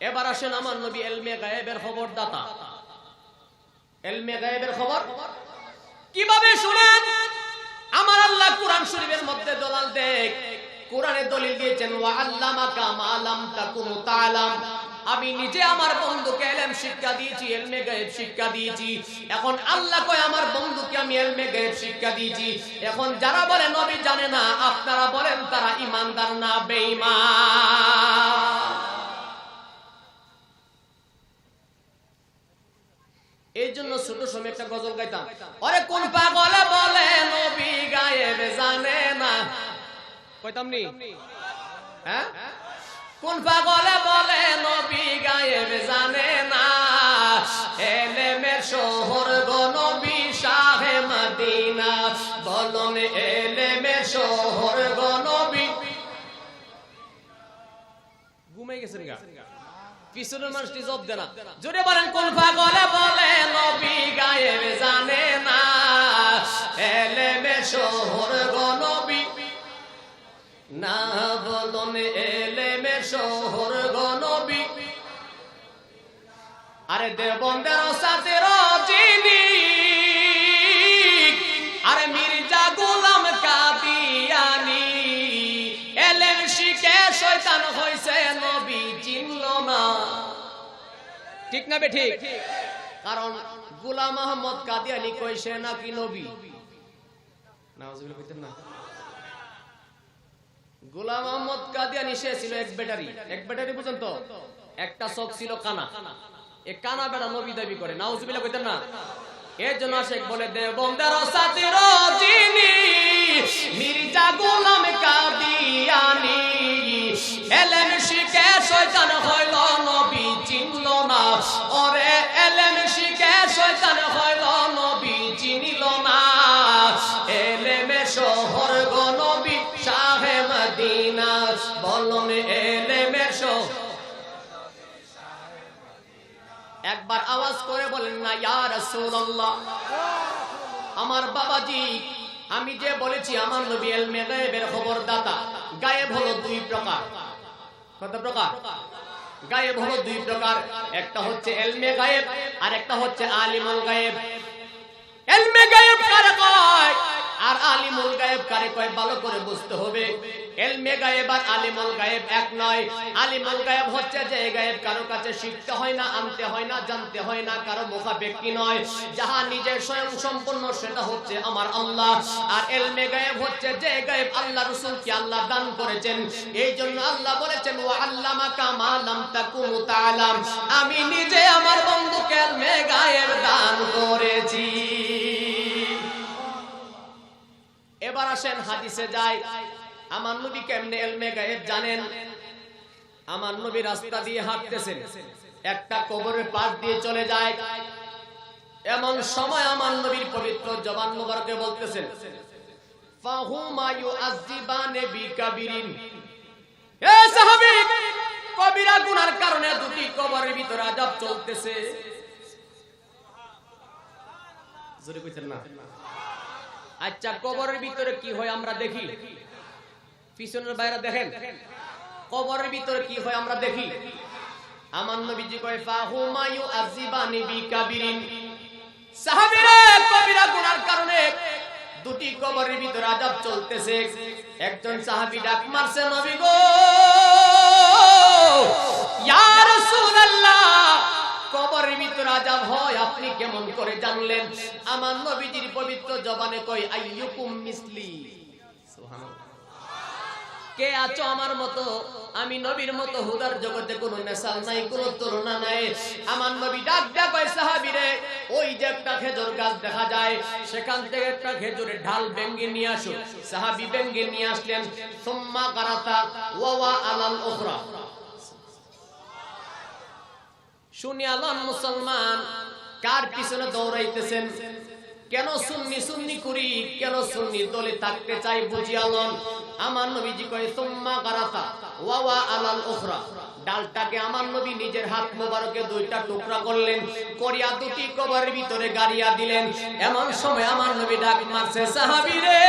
এবার আসেন আমার নবী ইলমে গায়েবের খবর দাতা। ইলমে গায়েবের খবর কিভাবে শুনেন? আমার আল্লাহ কুরআন শরীফের মধ্যে দলাল দেখ, কোরআনে দলিল দিয়েছেন ওয়া আল্লামাকা মা লাম তাকুনু তাআলাম। আমি নিজে আমার বন্ধুকে ইলম শিক্ষা দিয়েছি, ইলমে গায়েব শিক্ষা দিয়েছি। এখন আল্লাহ কয় আমার বন্ধুকে আমি ইলমে গায়েব শিক্ষা দিয়েছি। এখন যারা বলে নবী জানে না, আপনারা বলেন তারা ঈমানদার না বেঈমান? এই জন্য ছোট সময় একটা গজল গাইতাম, আরে কোন পাগলে বলে নবী গায়েব জানে না, কইতাম নি? হ্যাঁ, কোন পাগলে বলে নবী গায়েব জানে না, এলেমের শহর গো নবী শাহে মদিনা, বলুন এলেমের শহর গো নবী। ঘুমে গেছেন গা, পিছনের মানুষটি জব দেনা, জোরে বলেন কোন পাগলে বলে নবী গায়েব জানে না, এলেমের শহর গো নবী, না বলুন এলেমের শহর গো নবী। আরে দেবন্দের সাথের যিনি, আরে মির্জা গোলাম কাদিয়ানি, এলেম শিখে শয়তান হইছে নবী চিনল না। ঠিক না বে ঠিক? কারণ গোলাম আহমদ কাদিয়ানি কইছে নাকি নবী। নাউজুবিল্লাহ কইতেন না? গোলাম আহমদ কাদিয়ানি সে ছিল এক ব্যাটারি। এক ব্যাটারি বুঝেন তো? একটা চোখ ছিল কানা, এ কানা বেড়া নবী দাবি করে, নাউজুবিল্লাহ কইতেন না। এর জন্য শেখ বলে দেবন্দের সাথীর যিনি মির্জা গোলাম কাদিয়ানি, এলেম শিখে শয়তান হইল নবী চিনল না, ওরে এলেম শিখে শয়তান হইল নবী চিনিল না, এলেমে শহর গো নবী শাহে মদিনা, বলুন এলেমে শহর। একবার আওয়াজ করে বলেন না ইয়া রাসূলুল্লাহ। আমার বাবাজি, আমি যে বলেছি আমার নবী ইলমে গায়েবের খবরদাতা। গায়েব হলো দুই প্রকার। কত প্রকার? গায়েব হলো দুই প্রকার, একটা হচ্ছে ইলমে গায়েব আর একটা হচ্ছে আলিমুল গায়েব। ইলমে গায়েব কারে কয় আর আলিমুল গায়েব কারে কয় ভালো করে বুঝতে হবে। ইলমে গায়েব আর আলিমুল গায়েব এক নয়। আলিমুল গায়েব হচ্ছে যে গায়েব কারো কাছে শিখতে হয় না, আনতে হয় না, জানতে হয় না, কারো মুখাপেক্ষী নয়, যাহা নিজে স্বয়ং সম্পূর্ণ সেটা হচ্ছে আমার আল্লাহ। আর ইলমে গায়েব হচ্ছে যে গায়েব আল্লাহ রাসূলকে আল্লাহ দান করেছেন। এই জন্য আল্লাহ বলেছেন ওয়া আল্লামাকা মা লাম তাকুনু তাআলাম, আমি নিজে আমার বন্ধুকে ইলমে গায়েব দান করেছি। এবার আসেন হাদিসে যাই, আমার নবী কেমনে ইলমে গায়েব জানেন। আমার নবী রাস্তা দিয়ে হাঁটতেছেন, একটা কবরের পাশ দিয়ে চলে যায়। এমন সময় আমার নবীর পবিত্র জবান মুবারকে বলতেছেন ফাহুমা ইউআযিবানে বিকাবিরিন, এ সাহাবী, কবিরা গুনার কারণে দুটি কবরের ভিতরে আযাব চলতেছে। জোরে কইতেন না। আচ্ছা, কবরের ভিতরে কি হয় আমরা দেখি, পিছনের বাইরে দেখেন, কবরের ভিতরে কি হয় আমরা দেখি। আমার নবীজি কয় ফাহুমা ইউআযিবানি বিকাবিরিন, সাহাবীরা কবিরা গুনার কারণে দুটি কবরের ভিতরে আযাব চলতেছে। একজন সাহাবী ডাক মারছে, নবী গো ইয়া রাসূলুল্লাহ, কবরের ভিতরে আযাব হয় আপনি কেমন করে জানলেন? আমার নবীজির পবিত্র জবানে কয় আইয়ুকুম মিসলি, সুবহানাল্লাহ, কে আছো আমার মতো? আমি নবীর মতো হুদার জগতে কোনো মেসাল নাই, কোনো তুলনা নাই। আমার নবী ডাক দেয়া কয় সাহাবীরে, ওই যে একটা খেজুর গাছ দেখা যায়, সেখান থেকে একটা খেজুরের ঢাল ভেঙে নিয়ে আসো। সাহাবী ভেঙে নিয়ে আসলেন। সুম্মা কারাতা ওয়া আলাল উখরা। শুনিয়ালন মুসলমান, কার পিছনে দৌড়াইতেছেন? কেন সুন্নি সুন্নি করি, কেন সুন্নি দলে থাকতে চাই বুঝিয়ালন। আমার নবীজি কয় সুম্মা গারাতা ওয়া আলাল উখরা, ডালটাকে আমার নবী নিজের হাত মোবারকে দুইটা টুকরা করলেন, করিয়া দুটি কবরের ভিতরে গাড়িয়া দিলেন। এমন সময় আমার নবী ডাক মারছে, সাহাবীরে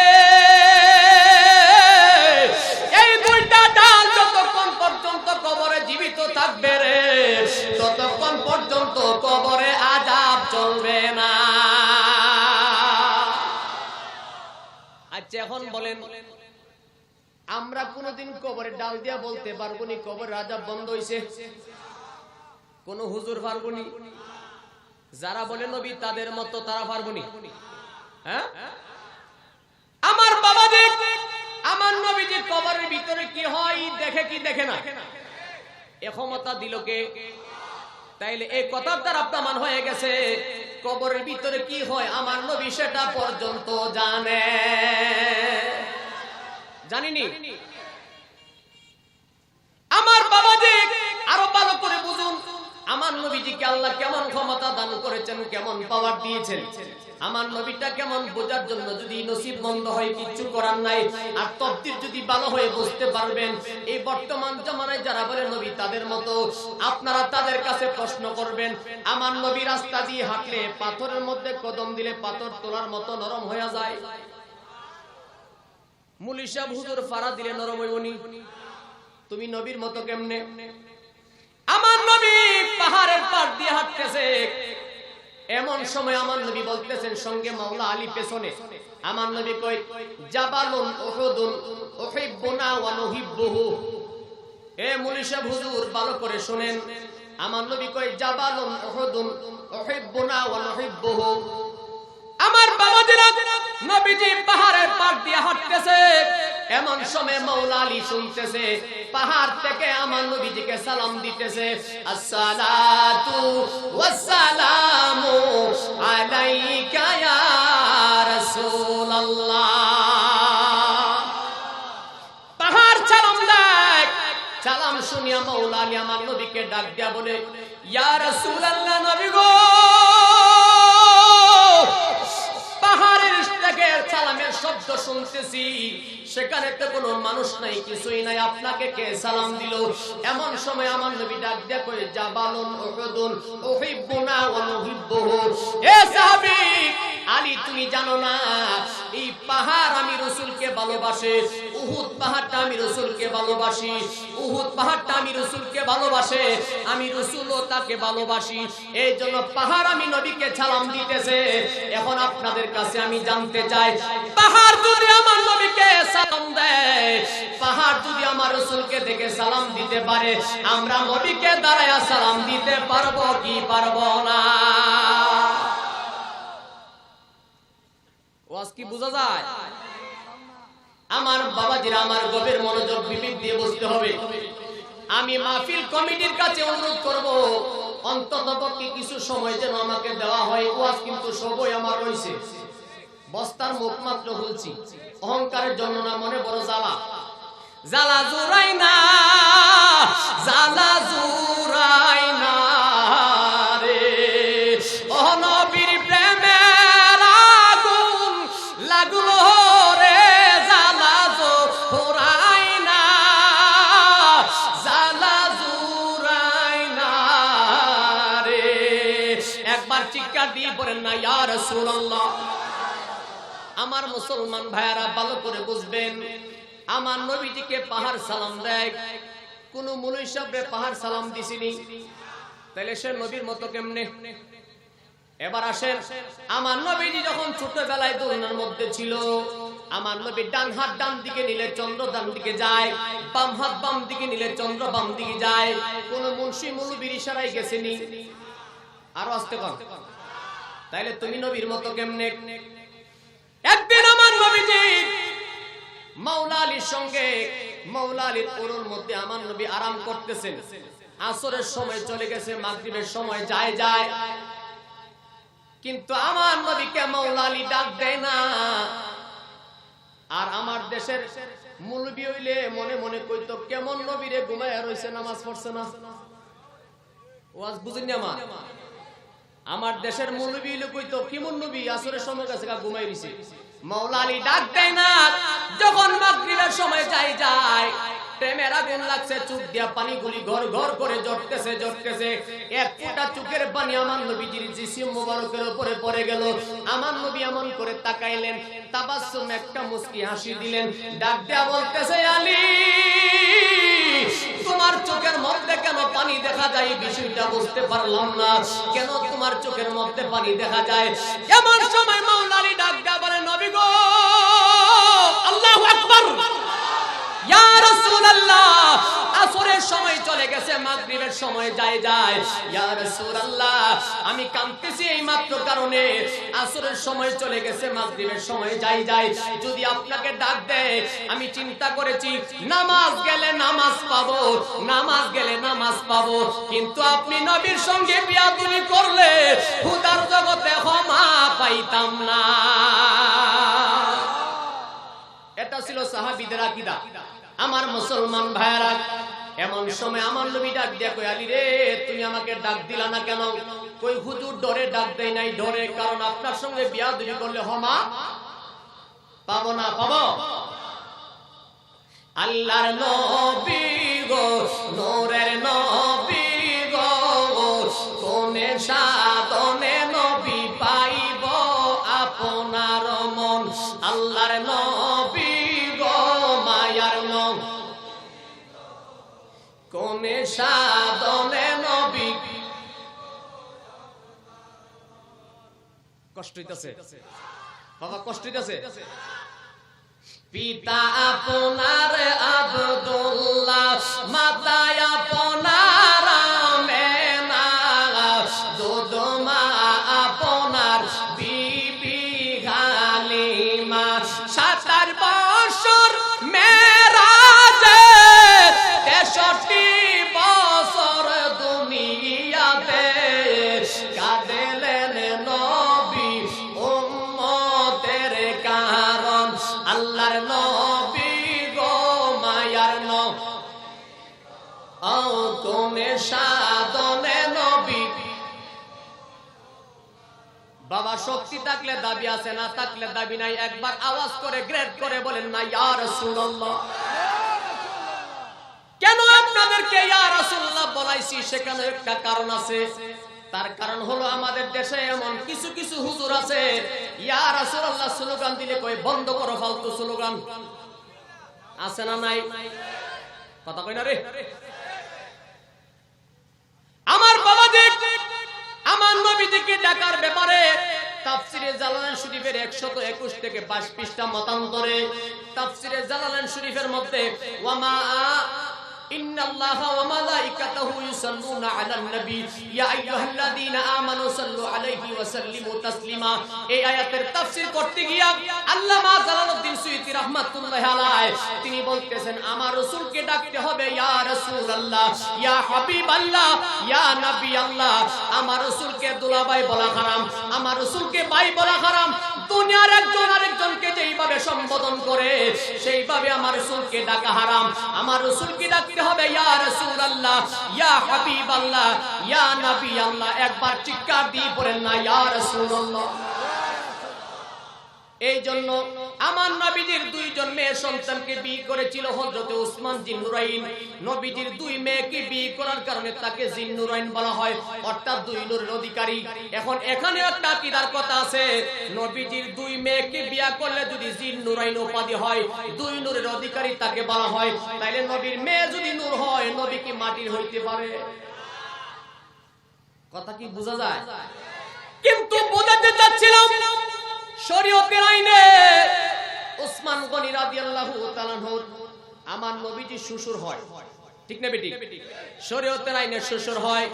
এই দুইটা ডাল যতক্ষণ পর্যন্ত কবরে জীবিত থাকবে রে, ততক্ষণ পর্যন্ত কবরে আযাব চলবে না। আচ্ছা, এখন বলেন, আমরা কোনদিন কবরের ডাল দিয়া বলতে পারবো নি কবরের আযাব বন্ধ হইছে? কোন হুজুর পারবো নি? যারা বলে নবী তাদের মতো তারা পারবো নি? হ্যাঁ, আমার বাবাজি, আমার নবীজি কবরের ভিতরে কি হয় দেখে কি দেখে না? এ ক্ষমতা দিল কে? তাইলে এই কথার দ্বারা প্রমাণ হয়ে গেছে কবরের ভিতরে কি হয় আমার নবী সেটা পর্যন্ত জানে। জানিনি? আমার বাবাজি, আরো ভালো করে বুঝুন, আমার নবীজিকে আল্লাহ কেমন ক্ষমতা দান করেছেন, কেমন পাওয়ার দিয়েছেন। আমার নবীটা কেমন বোঝার জন্য যদি নসিব মন্দ হয় কিচ্ছু করার নাই, আর তফসির যদি ভালো হয়ে বুঝতে পারবেন। এই বর্তমান জামানায় যারা বলে নবী তাদের মতো, আপনারা তাদের কাছে প্রশ্ন করবেন, আমার নবী রাস্তা দিয়ে হাঁটলে পাথরের মধ্যে কদম দিলে পাথর তোলার মতো নরম হয়ে যায়? মুলি সাহেব হুজুর ফাড়া দিলে নরম হইবনি? তুমি নবীর মতো কেমনে? আমার নবী পাহাড়ের পাড় দিয়ে হাঁটতেছে, এমন সময় আমার নবী বলতেছেন, সঙ্গে মাওলা আলী পেছনে। আমার নবী কয় জাবালুন উহুদুন উহিব্বুনা ওয়া নুহিব্বুহু। এ মুলি সাহেব হুজুর ভালো করে শুনেন, আমার নবী কয় জাবালুন উহুদুন উহিব্বুনা ওয়া নুহিব্বুহু। আমার বাবাজিরা, নবীজি পাহাড়ের পাড় দিয়ে হাঁটতেছে, এমন সময় মাওলা আলী শুনতেছে পাহাড় থেকে আমার নবীজিকে সালাম দিতেছে, আসসালাতু ওয়াসসালামু আলাইকা ইয়া রাসূলুল্লাহ। পাহাড় সালাম দেয়, সালাম শুনিয়া মাওলা আলী আমার নবীকে ডাক দিয়া বলে, ইয়া রাসূলুল্লাহ, নবী গো, পাহাড়ের থেকে সালামের শব্দ শুনতেছি, সেখানে তো কোনো মানুষ নাই, কিছুই নাই, আপনাকে কে সালাম দিল? এমন সময় আমার নবী ডাক দিয়া কই, জাবালুন উহুদুন উহিব্বুনা ওয়া নুহিব্বুহু। এ সাহাবী আলী, তুমি জানো না এই পাহাড় আমি রাসূলকে ভালোবাসে, উহুদ পাহাড়টা আমি রাসূলকে ভালোবাসি, উহুদ পাহাড়টা আমি রাসূলকে ভালোবাসে, আমি রাসূলও তাকে ভালোবাসি, এই জন্য পাহাড় আমি নবীকে সালাম দিতেছে। এখন আপনাদের কাছে আমি জানতে চাই, পাহাড় যদি আমার নবীকে সালাম দেয়, পাহাড় যদি আমার রাসূলকে দেখে সালাম দিতে পারে, আমরা নবীকে দাঁড়ায়া সালাম দিতে পারবো কি পারবো না? ওয়াজ কি বোঝা যায়? আমার বাবাজিরা, আমার গভীর মনোযোগ বিবেক দিয়ে বসতে হবে। আমি মাহফিল কমিটির কাছে অনুরোধ করব, অন্ততপক্ষে কিছু সময় যেন আমাকে দেওয়া হয়। ওয়াজ কিন্তু সবই আমার রয়েছে, বস্তার মুখ মাত্র খুলছি, অহংকারের জন্য না, মনে বড় জ্বালা, জ্বালা জুড়াই না, জ্বালা জুড়াই না রে, ও নবীর প্রেমের আগুন লাগলো রে, জ্বালা জুড়াই না, জ্বালা জুড়াই না রে। একবার চিৎকার দিয়ে বলেন না, ইয়া রাসূলুল্লাহ। আমার মুসলমান ভাইয়ারা ভালো করে বুঝবেন, আমার নবীজিকে পাহাড় সালাম দেয়, কোন মুলই সাহেবরে পাহাড় সালাম দিছিনি, তাহলে সে নবীর মতো কেমনে? এবার আসেন, আমার নবীজি যখন ছোটবেলায় দোলনার মধ্যে ছিল, আমার নবী ডান হাত ডান দিকে নিলে চন্দ্র ডান দিকে যায়, বাম হাত বাম দিকে নিলে চন্দ্র বাম দিকে যায়। কোন মুন্সি মুলবির ইশারায় গেছেনি? আরো আসতে কর, তাইলে তুমি নবীর মতো কেমনে? একদিন আমার নবীজি মাওলা আলীর সঙ্গে, মাওলা আলীর পুরোর মধ্যে আমার নবী আরাম করতেছেন। আসরের সময় চলে গেছে, মাগরিবের সময় যায়, কিন্তু আমার নবীকে মাওলা আলী ডাক দেয় না। আর আমার দেশের মুলবি হইলে মনে মনে কইতো, কেমন নবীরে ঘুমায়া রইছে, নামাজ পড়ছে না। ওয়াজ বুঝেননি? আমার দেশের মুলবি হইলে কইতো, কেমন নবী আসরের সময় কাছে ঘুমাই রইছে। মাওলা আলী ডাক দেয় না। যখন মাগরিবের সময় যায়, প্রেমের আগুন লাগছে, চোখ দিয়া পানিগুলি ঘর ঘর করে জড়তেছে। এক ফোঁটা চোখের পানি আমার নবীজির জিসিম মোবারকের উপরে পড়ে গেল। আমার নবী এমন করে তাকাইলেন, তাবাসসুম, একটা মুস্কি হাসি দিলেন, ডাক দিয়া বলতেছে, আলী, তোমার চোখের মধ্যে কেন পানি দেখা যায়? বিষয়টা বুঝতে পারলাম না, কেন তোমার চোখের মধ্যে পানি দেখা যায়? এমন সময় মাওলা আলী ডাক দিয়া বলে, নবী গো, আল্লাহু আকবার, ইয়া রাসূলুল্লাহ, আসরের সময় চলে গেছে, মাগরিবের সময় যায়, ইয়া রাসূলুল্লাহ, আমি কাঁদতেছি এই মাত্র কারণে, আসরের সময় চলে গেছে, মাগরিবের সময় যায়, যদি আপনাকে ডাক দেয়, আমি চিন্তা করেছি নামাজ গেলে নামাজ পাবো, নামাজ গেলে নামাজ পাবো, কিন্তু আপনি নবীর সঙ্গে বিয়াদবি করলে খুদার জগতে ক্ষমা পাইতাম না। এটা ছিল সাহাবীদের আকীদা। আমার মুসলমান ভাইরা, এমন সময় আমার নবী ডাক দিয়া কই, আলী রে, তুমি আমাকে ডাক দিলা না কেন? কই, হুজুর ডরে ডাক দেই নাই, ডরে কারণ আপনার সঙ্গে বিয়াদবি করলে ক্ষমা পাবো না। পাবো? আল্লাহর নবী গো, নূরের নবী গো, কোনে সাধনে নবী পাইব আপনার মন। আল্লাহর নবী গো, মায়ার নবী, কোনে সাধনে নবী। কষ্ট হইতাছে বাবা, কষ্ট হইতাছে। পিতা আপনার আব্দুল্লাহ, মাতা আপনার আমেনা, দুধ মা আপনার বিবি হালিমা, 7 বছর 63 বছর দুনিয়াতে কাঁদেলেন নবী উম্মতের কারণ আল্লাহর নবী গো মায়ার কোনে সাধনে নবী। বাবা শক্তি থাকলে দাবি আছে, না থাকলে দাবি নাই। একবার আওয়াজ করে গ্রেড করে বলেন না ইয়া রাসূলুল্লাহ। কেন আপনাদেরকে ইয়া রাসূলুল্লাহ বলাইছি সেখানে একটা কারণ আছে। তার কারণ হলো আমাদের দেশে এমন কিছু কিছু হুজুর আছে ইয়া রাসূলুল্লাহ স্লোগান দিলে কই বন্ধ করো ফালতু স্লোগান। আছে না নাই? কথা কই না রে। আমার বাবা দেখ আমার নবীজিকে ডাকার ব্যাপারে তাফসিরে জালালাইন শরীফের 121 থেকে 22 পৃষ্ঠা মতান্তরে তাফসিরে জালালাইন শরীফের মধ্যে ওয়ামা ইন্নাল্লাহা ওয়া মালাইকাতাহু ইউসাল্লুনা আলান নবী ইয়া আইয়ুহাল্লাযীনা আমানু সাল্লু আলাইহি ওয়া সাল্লিমু তাসলিমা। এই আয়াতের তাফসীর করতে গিয়া আল্লামা জালালউদ্দিন সুয়ুতী রাহমাতুল্লাহি আলাইহি তিনি বলতেছেন আমার রাসূলকে ডাকতে হবে ইয়া রাসূলুল্লাহ, ইয়া হাবিবাল্লাহ, ইয়া নবী আল্লাহ। আমার রাসূলকে দুলাভাই বলা হারাম, আমার রাসূলকে ভাই বলা হারাম। দুনিয়ার একজন আরেকজনকে যেইভাবে সম্বোধন করে সেইভাবে আমার রাসূলকে ডাকা হারাম। আমার রাসূলকে ডাকতে হবে ইয়া রাসূলুল্লাহ, ইয়া হাবিবাল্লাহ, ইয়া নবী আল্লাহ। একবার চিৎকার দিয়ে পড়েন না ইয়া রাসূলুল্লাহ। এই জন্য আমার নবীজির দুইজন মেয়ে সন্তানকে বিয়ে করেছিল হযরত উসমান জিন্নুরাইন। নবীজির দুই মেয়েকে বিয়ে করার কারণে তাকে জিন্নুরাইন বলা হয়, অর্থাৎ দুই নূরের অধিকারী। এখন এখানে একটা আকীদার কথা আছে, নবীজির দুই মেয়েকে বিয়ে করলে যদি জিন্নুরাইন উপাধি হয়, দুই নূরের অধিকারী তাকে বলা হয়। তাইলে নবীর মেয়ে যদি নূর হয়, নবী কি মাটির হইতে পারে? কথা কি বোঝা যায়? কিন্তু বোঝাতে চাচ্ছিলাম শরীয়তের আইনে উসমান গনি রাদিয়াল্লাহু তাআলা আমার নবীজি শ্বশুর হয়, ঠিক না বেটি? শরীয়তের আইনে শ্বশুর হয়,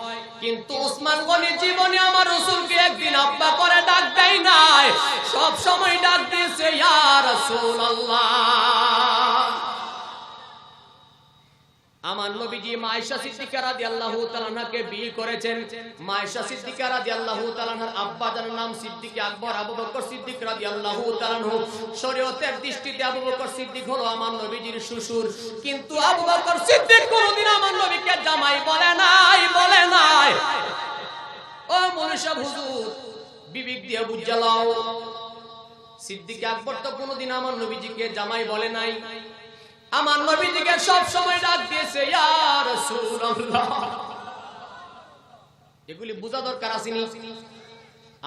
কিন্তু উসমান গনির জীবনে আমার রাসূলকে একদিন আব্বা করে ডাক দেয় নাই, সব সময় ডাক দিয়েছে ইয়া রাসূলুল্লাহ। আমার নবীজি মায়েশা সিদ্দিকা রাদিয়াল্লাহু তাআলা আনহাকে বিয়ে করেছেন। মায়েশা সিদ্দিকা রাদিয়াল্লাহু তাআলা আনহার আব্বা যার নাম সিদ্দিক আকবর আবু বকর সিদ্দিক রাদিয়াল্লাহু তাআলা আনহু। শরীয়তের দৃষ্টিতে আবু বকর সিদ্দিক হলো আমার নবীজির শ্বশুর, কিন্তু আবু বকর সিদ্দিক কোনদিন আমার নবীকে জামাই বলে নাই, বলে নাই। ও মনীষা হুজুর বিবেক দিয়ে বুঝালাও, সিদ্দিক আকবর তো কোনদিন আমার নবীজিকে জামাই বলে নাই। আমার নবীজিকে সব সময় ডাক দিয়েছে ইয়া রাসূলুল্লাহ। এগুলি বোঝা দরকার আসেনি?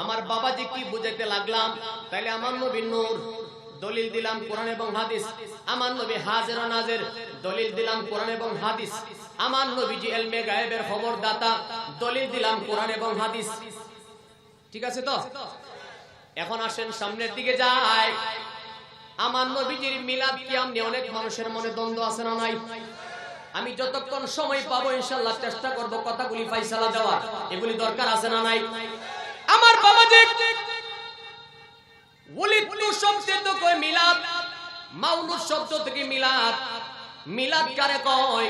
আমার বাবাজি কি বুঝাইতে লাগলাম? তাইলে আমার নবী নূর, দলিল দিলাম কোরআন এবং হাদিস। আমার নবী হাজির ও নাজির, দলিল দিলাম কোরআন এবং হাদিস। আমার নবীজি ইলমে গায়েবের খবরদাতা, দলিল দিলাম কোরআন এবং হাদিস। ঠিক আছে তো? এখন আসেন সামনের দিকে যাই। আমার নবীজির মিলাদ কিয়াম নিয়ে অনেক মানুষের মনে দ্বন্দ্ব আছে না নাই? আমি যতক্ষণ সময় পাবো ইনশাআল্লাহ চেষ্টা করব কথাগুলি ফাইসালা দেওয়ার। এগুলি দরকার আছে না নাই? আমার বাবাজি ওলিদু শব্দ থেকে কয় মিলাদ, মাউলুদ শব্দ থেকে মিলাদ। মিলাদ কারে কয়?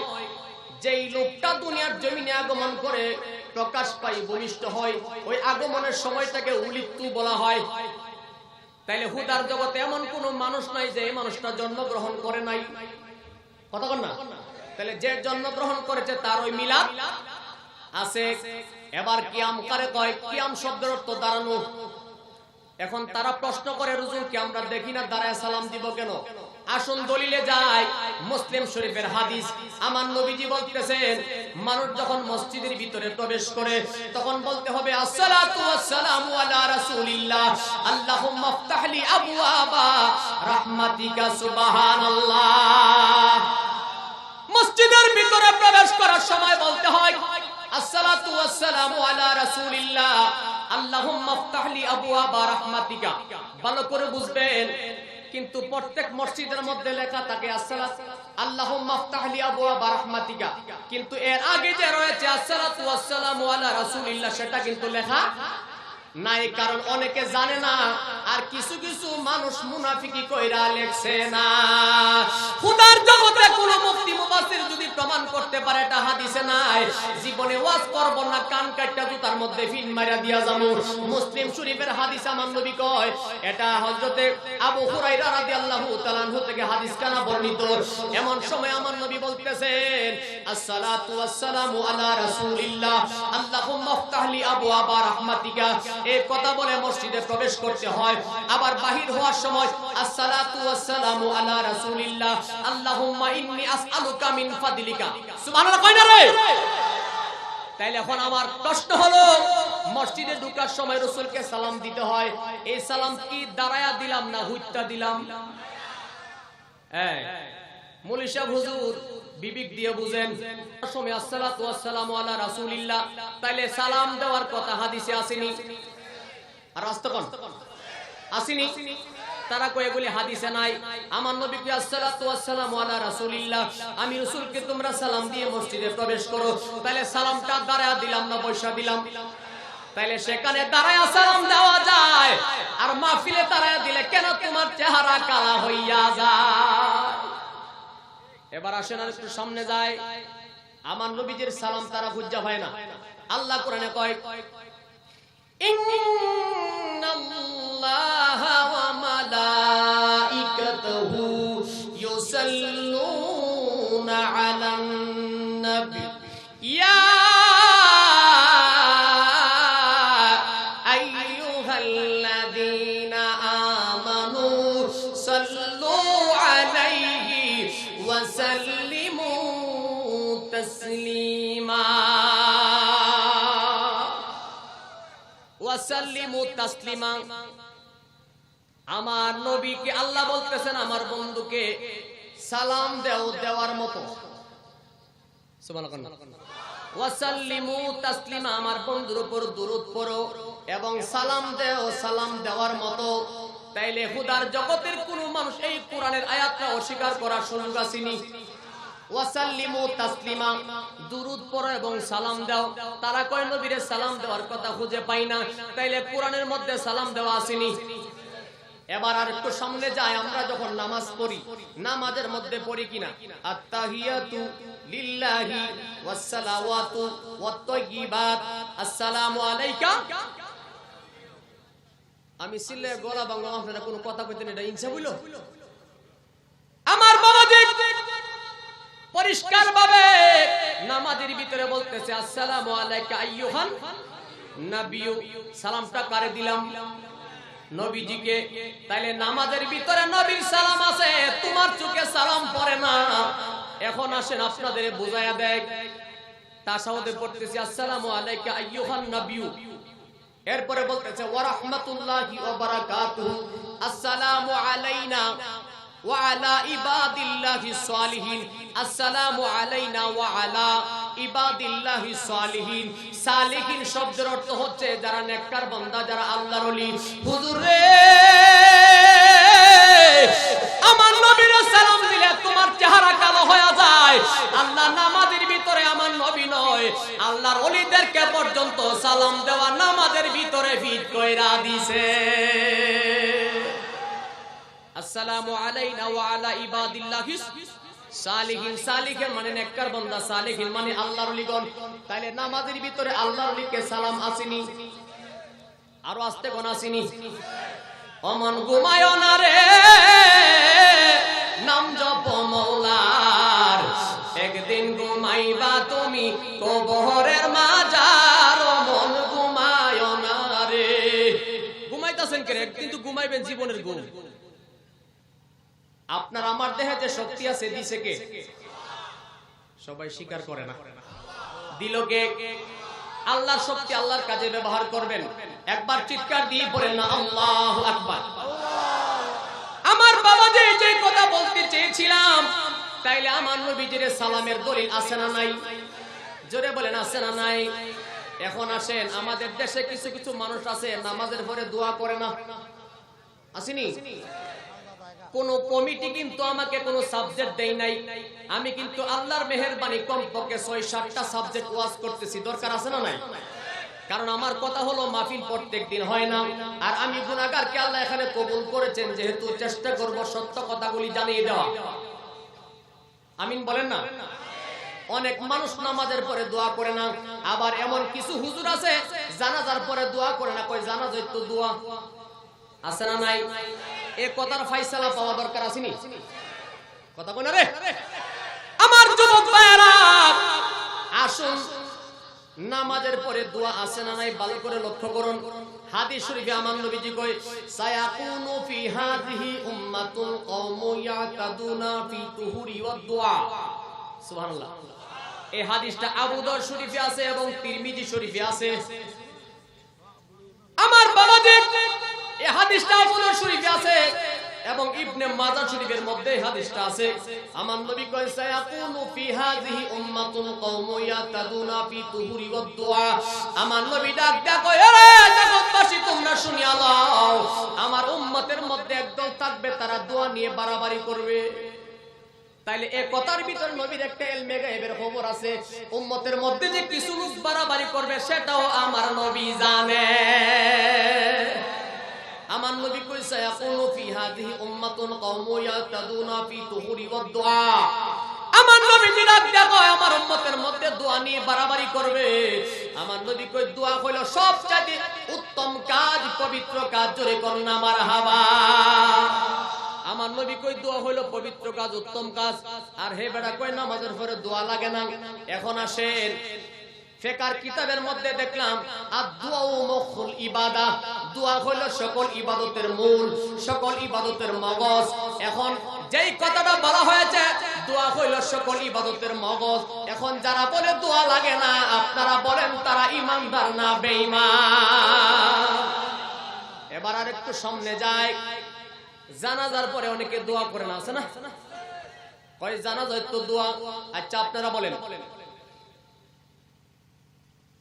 যেই লোকটা দুনিয়ার জমিনে আগমন করে প্রকাশ পায়, ভূমিষ্ঠ হয়, ওই আগমনের সময়টাকে উলিদু বলা হয়। তাইলে হুদার জগতে এমন কোন মানুষ নাই যে এই মানুষটা জন্মগ্রহণ করে নাই। কথা বল না? তাহলে যে জন্মগ্রহণ করেছে তার ওই মিলাদ আছে। এবার কিয়াম কারে কয়? কিয়াম শব্দের অর্থ দাঁড়ানো। এখন তারা প্রশ্ন করে হুজুরকে আমরা দেখি না দাঁড়ায় সালাম দিব কেন? আসুন দলিলে যাই। মুসলিম শরীফের হাদিস, আমার নবীজি বলতেছেন মানুষ যখন মসজিদের ভিতরে প্রবেশ করে তখন বলতে হবে আসসালাতু ওয়াসসালামু আলা রাসূলিল্লাহ, আল্লাহুম্মা ইফতাহলি আবওয়াবা রাহমাতিকা, সুবহানাল্লাহ। মসজিদের ভিতরে প্রবেশ করার সময় বলতে হয় আসসালাতু ওয়াসসালামু আলা রাসূলিল্লাহ, আল্লাহুম্মা ইফতাহলি আবওয়াবা রাহমাতিকা। ভালো করে বুঝবেন, কিন্তু প্রত্যেক মসজিদের মধ্যে লেখা থাকে আসসালাতু আল্লাহুম্মা ইফতাহলি আবওয়াবা রাহমাতিকা, কিন্তু এর আগে যে রয়েছে আসসালাতু ওয়াসসালামু আলা রাসূলিল্লাহ সেটা কিন্তু লেখা নাই। কারণ অনেকে জানে না, আর কিছু কিছু মানুষ মুনাফিকি কইরা লেখছে না। খুদার জগতে কোন মুফতি মুফাসসির যদি প্রমাণ করতে পারে এটা হাদিসে নাই, জীবনে ওয়াজ করব না, কান কাটটা জুতার মধ্যে ফিন মাইরা দিয়া যাবো। মুসলিম শরীফের হাদিস আমার নবী কয়, এটা হযরতে আবু হুরায়রা রাদিয়াল্লাহু তাআলা আনহু থেকে হাদিস কানা বর্ণিত। এমন সময় আমার নবী বলতেছেন, আসসালাতু ওয়াসসালামু আলা রাসূলিল্লাহ আল্লাহুম্মা ইফতাহলি আবওয়াবা রাহমাতিকা। এই কথা বলে মসজিদে প্রবেশ করতে হয়। আবার বাহির হওয়ার সময় আসসালাতু ওয়াসসালামু আলা রাসূলিল্লাহ আল্লাহুম্মা ইন্নী আসআলুকা মিন ফাদলিকা। সুবহানাল্লাহ কই না রে? তাইলে এখন আমার প্রশ্ন হলো, মসজিদে ঢোকার সময় রাসূলকে সালাম দিতে হয়, এই সালাম কি দাঁড়ায়া দিলাম না হুইট্টা দিলাম? মৌলভী সাহেব হুজুর বিবেক দিয়ে বুঝেন, সময় আসসালাতু ওয়াসসালামু আলা রাসূলিল্লাহ, তাইলে সালাম দেওয়ার কথা হাদিসে আসেনি? আর আস্তকন আসেনি? তারা কয় এগুলি হাদিসে নাই। আমার নবী কি আসসালাতু ওয়াসসালামু আলা রাসূলিল্লাহ, আমি রাসূলকে তোমরা সালাম দিয়ে মসজিদে প্রবেশ করো, তাইলে সালামটা দাঁড়ায়া দিলাম না বৈশা দিলাম? তাইলে সেখানে দাঁড়ায়া সালাম দেওয়া যায়, আর মাহফিলে দাঁড়ায়া দিলে কেন তোমার চেহারা কালা হইয়া যায়? এবার আসেন আর একটু সামনে যায়, আমার নবীজির সালাম তারা খুঁজা পায় না। আল্লাহ কোরআনে কয়, ইন্নাল্লাহা ওয়া মালাইকাতুহু ইউসাল্লুনা আলান নবী ইয়া আইয়ুহাল্লাযীনা আমানু সাল্লু আলাইহি ওয়া সাল্লিমু তাসলিমা। ওয়াসাল্লিমু তাসলিমা। আমার নবীকে আল্লাহ বলতেছেন, আমার বন্ধুকে সালাম দাও দেওয়ার মতো। সুবহানাল্লাহ। ওয়াসাল্লিমু তাসলিমা, আমার বন্ধুর উপর দুরূদ পড়ো এবং সালাম দাও সালাম দেওয়ার মতো। তাইলে খুদার জগতের কোন মানুষ এই কোরআনের আয়াতটা অস্বীকার করার সুযোগ আসেনি? ওয়াসাল্লিমু তাসলিমা, দুরূদ পড়ো এবং সালাম দাও। তারা কয় নবীরে সালাম দেওয়ার কথা খুঁজে পাই না, তাইলে কোরআনের মধ্যে সালাম দেওয়া আসেনি? এবার আর একটু সামনে যায়, আমরা যখন নামাজ পড়ি, নামাজের মধ্যে পড়ি কিনা আত্তাহিয়াতু লিল্লাহি ওয়াস সালাওয়াতু ওয়াত তাইয়্যিবাত আসসালামু আলাইকা। আমি সিলে গলা বাংলা আপনারা কোনো কথা কইতেন, এটা ইনসাফ হইল? আমার বাবাজি পরিষ্কার ভাবে নামাজের ভিতরে বলতেছে, আসসালামু আলাইকা আইয়ুহান নবিয়্যু। সালামটা কারে দিলাম? নবীজিকে। তাইলে নামাজের ভিতরে নবীর সালাম আছে, তোমার চোখে সালাম পড়ে না। এখন আসেন আপনাদের বুঝায়া দেয়, তাশাহুদে পড়তেছি আসসালামু আলাইকা আইয়ুহান নবিয়্যু, এরপরে বলতেছে ওয়া রাহমাতুল্লাহি ওয়া বারাকাতুহু, আসসালামু আলাইনা ওয়া আলা ইবাদিল্লাহিস সালিহিন, আসসালামু আলাইনা ওয়া আলা ইবাদিল্লাহিস সালিহিন। সালিহিন শব্দের অর্থ হচ্ছে যারা নেককার বান্দা, যারা আল্লাহর ওলি। হুজুর রে, আমার নবীর সালাম দিলে তোমার চেহারা কালো হয়ে যায়। আল্লাহ নামাজের ভিতরে আমার নবী নয়, আল্লাহর ওলিদেরকে পর্যন্ত সালাম দেওয়া নামাজের ভিতরে ফিট কইরা দিছে। আসসালামু আলাইনা ওয়া আলা ইবাদিল্লাহিস সালিহিন। সালিহিন মানে নেককার বান্দা, সালিহিন মানে আল্লাহর ওলিগণ। তাইলে নামাজের ভিতরে আল্লাহর ওলিকে সালাম আসেনি? আরো আস্তে কোন আসেনি? অমন ঘুমায় না রে, নাম জপ মওলার, একদিন ঘুমাইবা তুমি কবরের মাজার। অমন ঘুমায় না রে। ঘুমাইতাছেন কে? কিন্তু ঘুমাইবেন জীবনের ঘুম। আপনার আমার দেহে যে শক্তি আছে দিছে কে? সবাই স্বীকার করে না। দিল কে? আল্লাহর শক্তি আল্লাহর কাজে ব্যবহার করবেন। একবার চিৎকার দিয়ে বলেন না আল্লাহু আকবার। আমার বাবা যে কথা বলতে চেয়েছিলাম, তাইলে আমার নবীজির সালামের দলিল আছে না নাই? জোরে বলেন আছে না নাই? এখন আসেন, আমাদের দেশে কিছু কিছু মানুষ আছে নামাজের পরে দোয়া করে না, আসেনি? কোন কমিটি কিন্তু আমাকে কোন সাবজেক্ট দেই নাই, আমি কিন্তু আল্লাহর মেহেরবানি কমপক্ষে ৬-৭টা সাবজেক্ট ওয়াজ করতেছি। দরকার আছে না নাই? কারণ আমার কথা হলো মাহফিল প্রত্যেকদিন হয় না, আর আমি গুনাহগারকে আল্লাহ এখানে কবুল করেছেন, যেহেতু চেষ্টা করব সত্য কথাগুলি জানিয়ে দেওয়া। আমিন বলেন না? অনেক মানুষ নামাজের পরে দোয়া করে না, আবার এমন কিছু হুজুর আছে জানাজার পরে দোয়া করে না। কই জানাজায় তো দোয়া আছে না নাই? এই কথার ফয়সালা পাওয়া দরকার আসেনি? কথা কই না রে আমার যুবক ভাইরা, আসুন নামাজের পরে দোয়া আছে না নাই ভালো করে লক্ষ্য করুন। হাদিস শরীফে আমার নবীজি কই সায়াকুনু ফি হাযিহি উম্মাতুল কওমু ইয়াতাদুনা ফি তুহুরি ওয়াদ দুআ। সুবহানাল্লাহ। এই হাদিসটা আবু দাউদ শরীফে আছে এবং তিরমিজি শরীফে আছে। আমার বাবাজি এই হাদিসটা আবু দাউদ শরীফে আছে এবং ইবনে মাজাহ শরীফের মধ্যে এই হাদিসটা আছে। আমার নবী কয় সায়াকুনু ফি হাযিহি উম্মাতুল কওমু ইয়াতাদুনা ফি তুহুরি ওয়াদ দুআ। আমার নবী ডাক দেয়া কয় আরে জগৎবাসী তোমরা শুনিয়া লও, আমার উম্মতের মধ্যে একদল থাকবে তারা দোয়া নিয়ে বাড়াবাড়ি করবে। তাইলে এই কথার ভিতর নবীর একটা ইলমে গায়বের খবর আছে, উম্মতের মধ্যে যে কিছু লোক বাড়াবাড়ি করবে সেটাও আমার নবী জানে। আমার নবী কইছে ইয়াকুনু ফি হাযিহি উম্মাতুন কওমু ইয়াতাদুনা ফি তুহুরি ওয়াদ দুআ। আমার নবী ডাক দেয়া কয় আমার উম্মতের মধ্যে দোয়া নিয়ে বাড়াবাড়ি করবে। আমার নবী কই দোয়া হলো সবচেয়ে উত্তম কাজ, পবিত্র কাজ। জোরে কোন না মারহাবা। আমার নবী কই দোয়া হলো পবিত্র কাজ, উত্তম কাজ। আর হে বেটা কই নামাজের পরে দোয়া লাগে না। এখন আসেন ফিকহের কিতাবের মধ্যে দেখলাম আদ-দুআউ মুখুল ইবাদা, দোয়া হলো সকল ইবাদতের মূল, সকল ইবাদতের মগজ। এখন যেই কথাটা বলা হয়েছে দোয়া হলো সকল ইবাদতের মগজ, এখন যারা বলে দোয়া লাগে না আপনারা বলেন তারা ঈমানদার না বেঈমান? এবার আরেকটু সামনে যাই। জানাজার পরে অনেকে দোয়া করে না, আছে না? কয় জানাজায় তো দোয়া। আচ্ছা আপনারা বলেন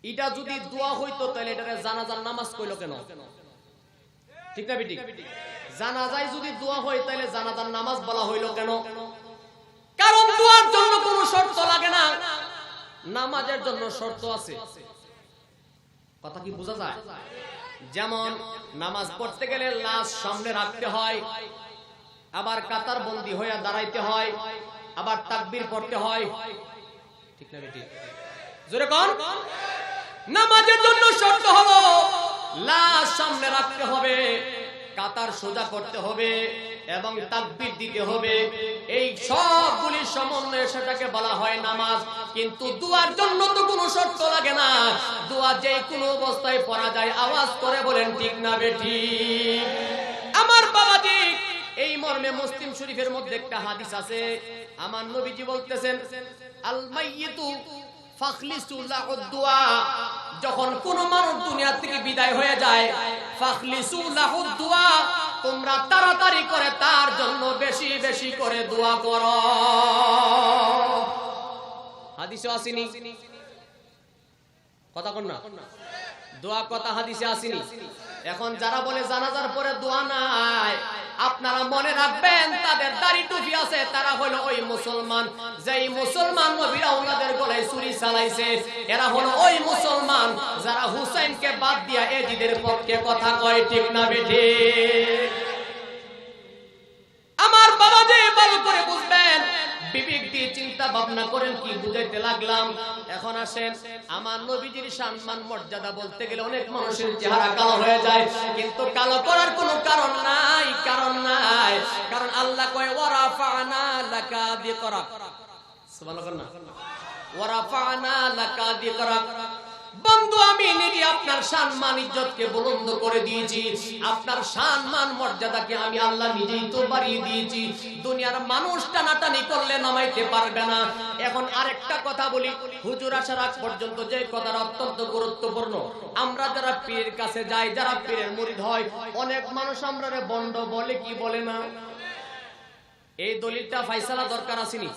এটা যদি দোয়া হইতো তাহলে এটারে জানাজার নামাজ কইলো কেন? ঠিক না বেটি? জানাজায় যদি দোয়া হয় তাহলে জানাজার নামাজ বলা হইলো কেন? কারণ দোয়ার জন্য কোনো শর্ত লাগে না, নামাজের জন্য শর্ত আছে। কথা কি বোঝা যায়? যেমন নামাজ পড়তে গেলে লাশ সামনে রাখতে হয়, আবার কাতার বন্দী হয়ে দাঁড়াইতে হয়, আবার তাকবীর পড়তে হয়। ঠিক না বেটি? জোরে কোন? নামাজের জন্য শর্ত হলো লাশ সামনে রাখতে হবে, কাতার সোজা করতে হবে এবং তাকবীর দিতে হবে। এই সবগুলি সমন্বয়ে সেটাকে বলা হয় নামাজ। কিন্তু দুয়ার জন্য তো কোনো শর্ত লাগে না, দোয়া যে কোনো অবস্থায় পড়া যায়। আওয়াজ করে বলেন ঠিক না বেঠি? আমার বাবাজি এই মর্মে মুসলিম শরীফের মধ্যে একটা হাদিস আছে। আমার নবীজি বলতেছেন আল মাইয়িতু ফাখলিসু লাহুদ দুআ। যখন কোন মানুষ দুনিয়া থেকে বিদায় হয়ে যায়, ফাখলিসু লাহুদ দুআ, তোমরা তাড়াতাড়ি করে তার জন্য বেশি বেশি করে দোয়া করো। হাদিসে আসেনি? কথা কোন না? দোয়া কথা হাদিসে আসেনি? এখন যারা বলে জানাজার পরে দোয়া নাই, আপনারা মনে রাখবেন তাদের দাড়ি টুপি আছে, তারা হলো ওই মুসলমান যেই মুসলমান নবীর আওলাদের গলায় ছুরি চালাইছে। এরা হলো ওই মুসলমান যারা হুসাইনকে বাদ দিয়া এজিদের পক্ষে কথা কয়। ঠিক না বেঠি? আমার বাবা যে ভালো করে বুঝবেন, বিবেক দিয়ে চিন্তা ভাবনা করেন কি বুঝাইতে লাগলাম। এখন আসেন আমার নবীজির সম্মান মর্যাদা বলতে গেলে অনেক মানুষের চেহারা কালো হয়ে যায়, কিন্তু কালো করার কোনো কারণ নাই, কারণ নাই। কারণ আল্লাহ কয় ওয়ারাফানা লাকা যিকরাক। সুবহানাল্লাহ। ওয়ারাফানা লাকা যিকরাক। বন্ধু আমি নিজে আপনার সম্মান ইজ্জতকে বুলন্দ করে দিয়েছি, আপনার সম্মান মর্যাদাকে আমি আল্লাহ নিজেই তো বাড়িয়ে দিয়েছি। দুনিয়ার মানুষ টানাটানি করলে নামাইতে পারবে না। এখন আরেকটা কথা বলি, হুজুর আসার আগ পর্যন্ত যে কথাটা অত্যন্ত গুরুত্বপূর্ণ, আমরা যারা পীরের কাছে যাই, যারা পীরের মুরিদ হয়, অনেক মানুষ আমরারে বন্ড বলে কি বলে না। এই দলিলটা ফয়সালা দরকার আসেনি?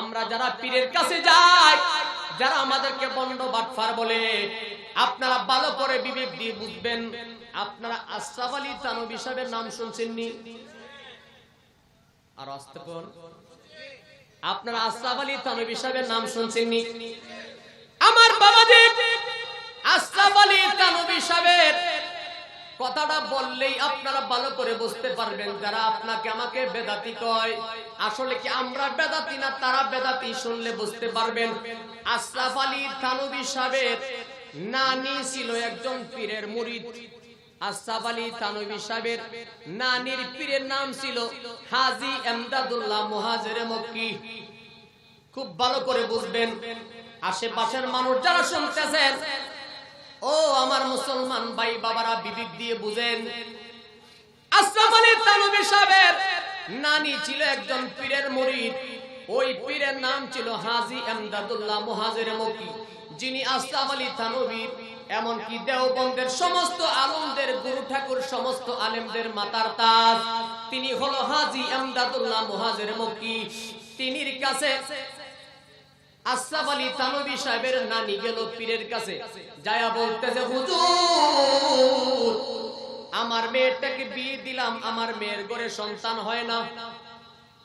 আমরা যারা পীরের কাছে যাই, যারা আমাদেরকে বন্ড বাটফার বলে, আপনারা ভালো করে বিবেক দিয়ে বুঝবেন। আপনারা আশরাফ আলী থানভী সাহেবের নাম শুনছেননি? আর আস্তে কোন? আপনারা আশরাফ আলী থানভী সাহেবের নাম শুনছেননি? আমার বাবাজি আশরাফ আলী থানভী সাহেবের কথাটা বললেই আপনারা ভালো করে বুঝতে পারবেন যারা আপনাকে আমাকে বেদাতি কয় আসলে কি আমরা বেদাতি না তারা বেদাতি, শুনলে বুঝতে পারবেন। আশরাফ আলী থানভী সাহেবের নানি ছিল একজন পীরের মুরিদ। আশরাফ আলী থানভী সাহেবের নানির পীরের নাম ছিল হাজী এমদাদুল্লাহ মুহাজিরে মক্কি। খুব ভালো করে বুঝবেন, আশেপাশের মানুষ যারা শুনতেছেন, ও আমার মুসলমান ভাই বাবারা, বিবেক দিয়ে বুঝেন। আশরাফ আলী থানভী সাহেবের নানি ছিল একজন পীরের মুরিদ। ওই পীরের নাম ছিল হাজী এমদাদুল্লাহ মুহাজিরে মক্কি, যিনি আশরাফ আলী থানভী এমনকি দেওবন্দের সমস্ত আলেমদের গুরু ঠাকুর, সমস্ত আলেমদের মাতার তাজ। তিনি হলো হাজী এমদাদুল্লাহ মুহাজিরে মক্কি। তিনির কাছে আশরাফ আলী থানভী সাহেবের নানি গেল পীরের কাছে, যায়া বলতেছে, হুজুর আমার মেয়েটাকে বিয়ে দিলাম, আমার মেয়ের ঘরে সন্তান হয় না।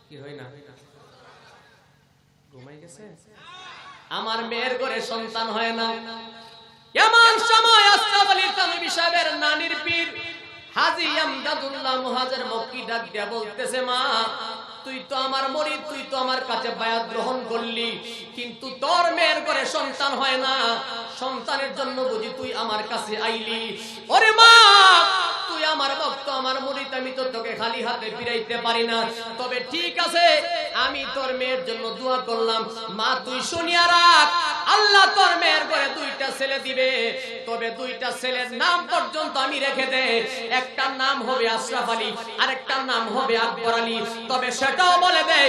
কি হয় না? ঘুমাই গেছে? আমার মেয়ের ঘরে সন্তান হয় না। এমন সময় আশরাফ আলী থানভী সাহেবের নানির পীর হাজী এমদাদুল্লাহ মুহাজির মক্কি ডাক দিয়া বলতেছে, মা তুই তো আমার মুরিদ, তুই তো আমার কাছে বায়াত গ্রহণ করলি, কিন্তু তোর মেয়ের ঘরে সন্তান হয় না, সন্তানের জন্য বুঝি তুই আমার কাছে আইলি? ওরে মা তুই আমার ভক্ত, আমার মুরিদ, আমি তো তোকে খালি হাতে ফিরাইতে পারি না, তবে ঠিক আছে আমি তোর মেয়ের জন্য দোয়া করলাম। মা তুই শুনিয়া রাখ, আল্লাহ তোর মেয়ের ঘরে দুইটা ছেলে দিবে, তবে দুইটা ছেলের নাম পর্যন্ত আমি রেখে দে। একটার নাম হবে আশরাফ আলী, আরেকটার নাম হবে আকবর আলী, তবে সেটাও বলে দে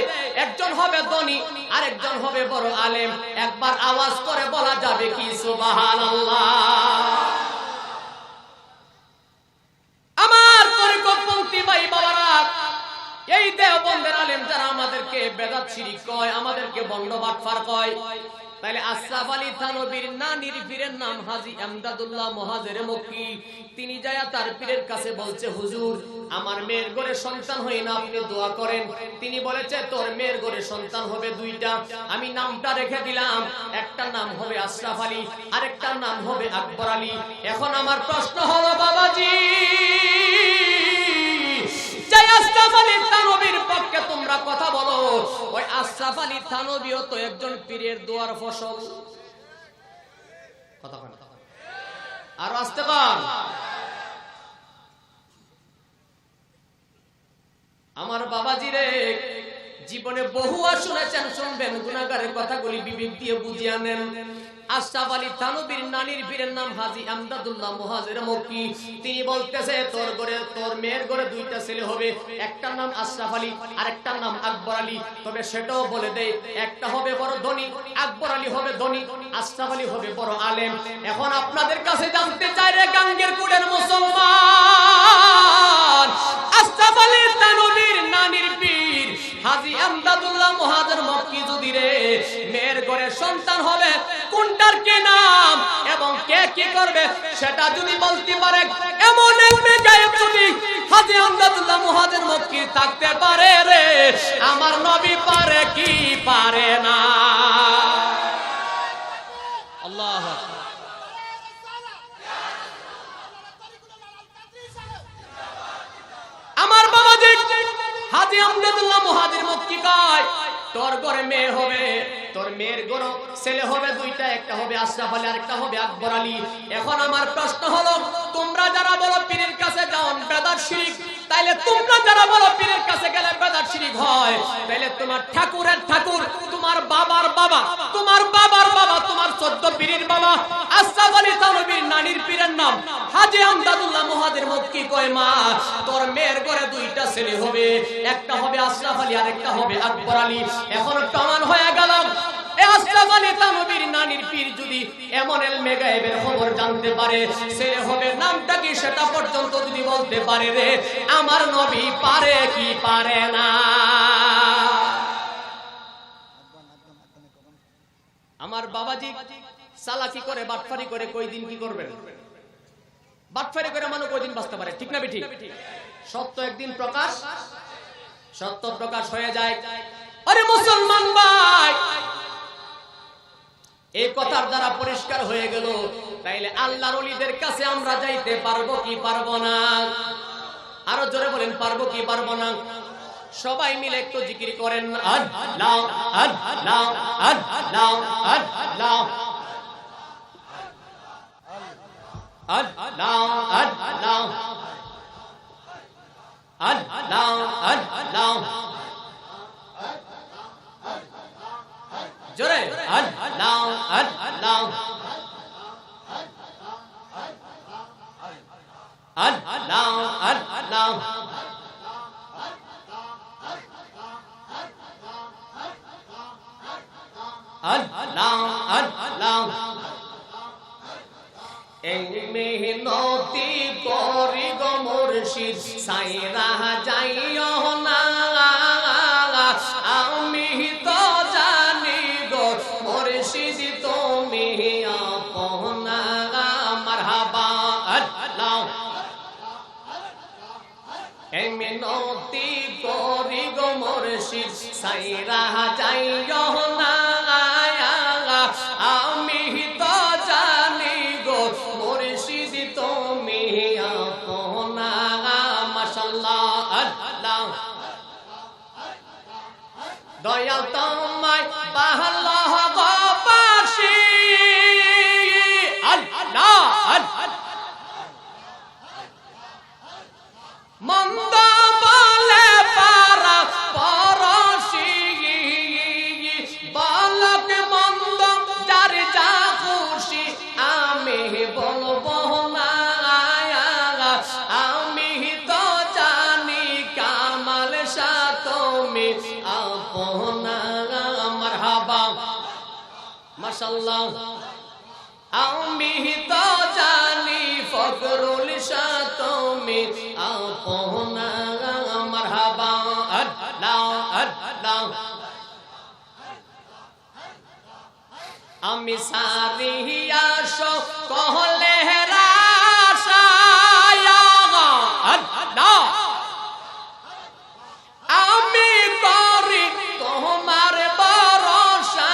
একজন হবে ধনী আর একজন হবে বড় আলেম। একবার আওয়াজ করে বলা যাবে কি সুবহানাল্লাহ? আমার পরিকল্পন্থী ভাই বাবারা, এই দেওবন্দের আলেম যারা আমাদেরকে বেদাত শিরিক কয়, আমাদেরকে বন্ড বাটফার কয়, তাহলে আশরাফ আলী থানভীর নানির পীরের নাম হাজী এমদাদুল্লাহ মুহাজিরে মক্কি। তিনি যায় তার পীরের কাছে বলছে, হুজুর আমার মেয়ের ঘরে সন্তান হয় না, আপনি দোয়া করেন। তিনি বলেছে তোর মেয়ের ঘরে সন্তান হবে দুইটা, আমি নামটা রেখে দিলাম, একটার নাম হবে আশরাফ আলী, আরেকটার নাম হবে আকবর আলী। এখন আমার প্রশ্ন হলো বাবাজি, আশরাফ আলী থানভীর পক্ষে তোমরা কথা বলো, ওই আশরাফ আলী থানভীও তো একজন পীরের দোয়ার ফসল। কথা বলেন আর আসতে পান। আমার বাবাজি রে, জীবনে বহুবার শুনেছেন, শুনবেন, গুনাহগারের কথাগুলি বিবেক দিয়ে বুঝিয়ে নেন। আশরাফ আলী থানভীর নানির পীরের নাম হাজী এমদাদুল্লাহ মুহাজিরে মক্কি। তিনি বলতেছে তোর ঘরে, তোর মেয়ের ঘরে দুইটা ছেলে হবে, একটার নাম আশরাফ আলী আর একটার নাম আকবর আলী, তবে সেটাও বলে দেয় একটা হবে বড় ধনী, আকবর আলী হবে ধনী, আশরাফ আলী হবে বড় আলেম। এখন আপনাদের কাছে জানতে চাই রে গাঙ্গের কুড়ের মুসলমান, আশরাফ আলী থানভীর নানির পীর হাজী এমদাদুল্লাহ মুহাজির মক্কি যদি রে মেয়ের ঘরে সন্তান হবে, কোনটার কি নাম এবং কে কি করবে সেটা যদি বলতে পারে, এমন ইলমে গায়েব যদি হাজী এমদাদুল্লাহ মুহাজির মক্কি থাকতে পারে রে, আমার নবী পারে কি পারে না? আল্লাহু আকবার। আমার বাবাজি হাজী এমদাদুল্লাহ মুহাজির মক্কি কয় তোর ঘরে মেয়ে হবে, তোর মেয়ের ঘরে ছেলে হবে দুইটা, একটা হবে আশরাফ আলী আর একটা হবে আকবর আলী। এখন আমার প্রশ্ন হলো, তোমরা যারা বলো পীরের কাছে যাও বেদাত শিরিক, তাইলে তোমরা যারা বলো পীরের কাছে গেলে বেদাত শিরিক হয়, তাইলে তোমার ঠাকুরের ঠাকুর, তোমার বাবার বাবা, তোমার বাবার বাবা, তোমার 14 পীরের বাবা আশরাফ আলী থানভীর নানির পীরের নাম হাজী এমদাদুল্লাহ মুহাজির মক্কি কয় মা তোর মেয়ের ঘরে দুইটা ছেলে হবে, একটা হবে আশরাফ আলী আর একটা হবে আকবর আলী। এখন প্রমাণ হয়ে গেল আশরাফ আলী থানভীর নানির পীর যদি এমন ইলমে গায়েবের খবর জানতে পারে, ছেলে হবে নামটা কি সেটা পর্যন্ত যদি বলতে পারে রে, আমার নবী পারে কি পারে না? আমার বাবাজি চালাকি করে, বাটফারি করে কয়দিন কি করবেন? বাটফারি করে মানুষ কয়দিন বাঁচতে পারে? ঠিক না বেঠিক? সত্য একদিন প্রকাশ, সত্য প্রকাশ হয়ে যায়। আরে মুসলমান ভাই, এই কথার দ্বারা পরিষ্কার হয়ে গেল তাইলে আল্লাহর ওলিদের কাছে আমরা যাইতে পারবো কি পারবো না? আরো জোরে বলেন, পারবো কি পারবো না? সবাই মিলে একটু জিকির করেন, আল্লাহ আল্লাহ আল্লাহ আল্লাহ আল্লাহ আল্লাহ আল্লাহ আল্লাহ জোরে আল্লাহ আল্লাহ আল্লাহ আল্লাহ আল্লাহ আল্লাহ এই মেহনতি করি গো মুর্শিদ সাইরা যাইও না, আমি তো জানি গো মুর্শিদ তুমি আপনা। মারহাবা আল্লাহ এই মেহনতি করি গো মুর্শিদ সাইরা যাইও না, আমি তো জানি গো মুর্শিদ তুমি আপনা। মাশাআল্লাহ আল্লাহ দয়াল তোমায় ভালোবাসি, আল্লাহ মন্দ বলে পারা পরশি, বালক মন্দ যার যা খুশি আমি বলবো না, আমি তো জানি কামাল শাহ তুমি আপনা। মারহাবা মাশাআল্লাহ আমি তো জানি ফখরুল শাহ তুমি আপনা। মারহাবা আল্লাহ আল্লাহ আমি সারিয়া কহলে আল্লাহ আমি করি তোমার ভরসা,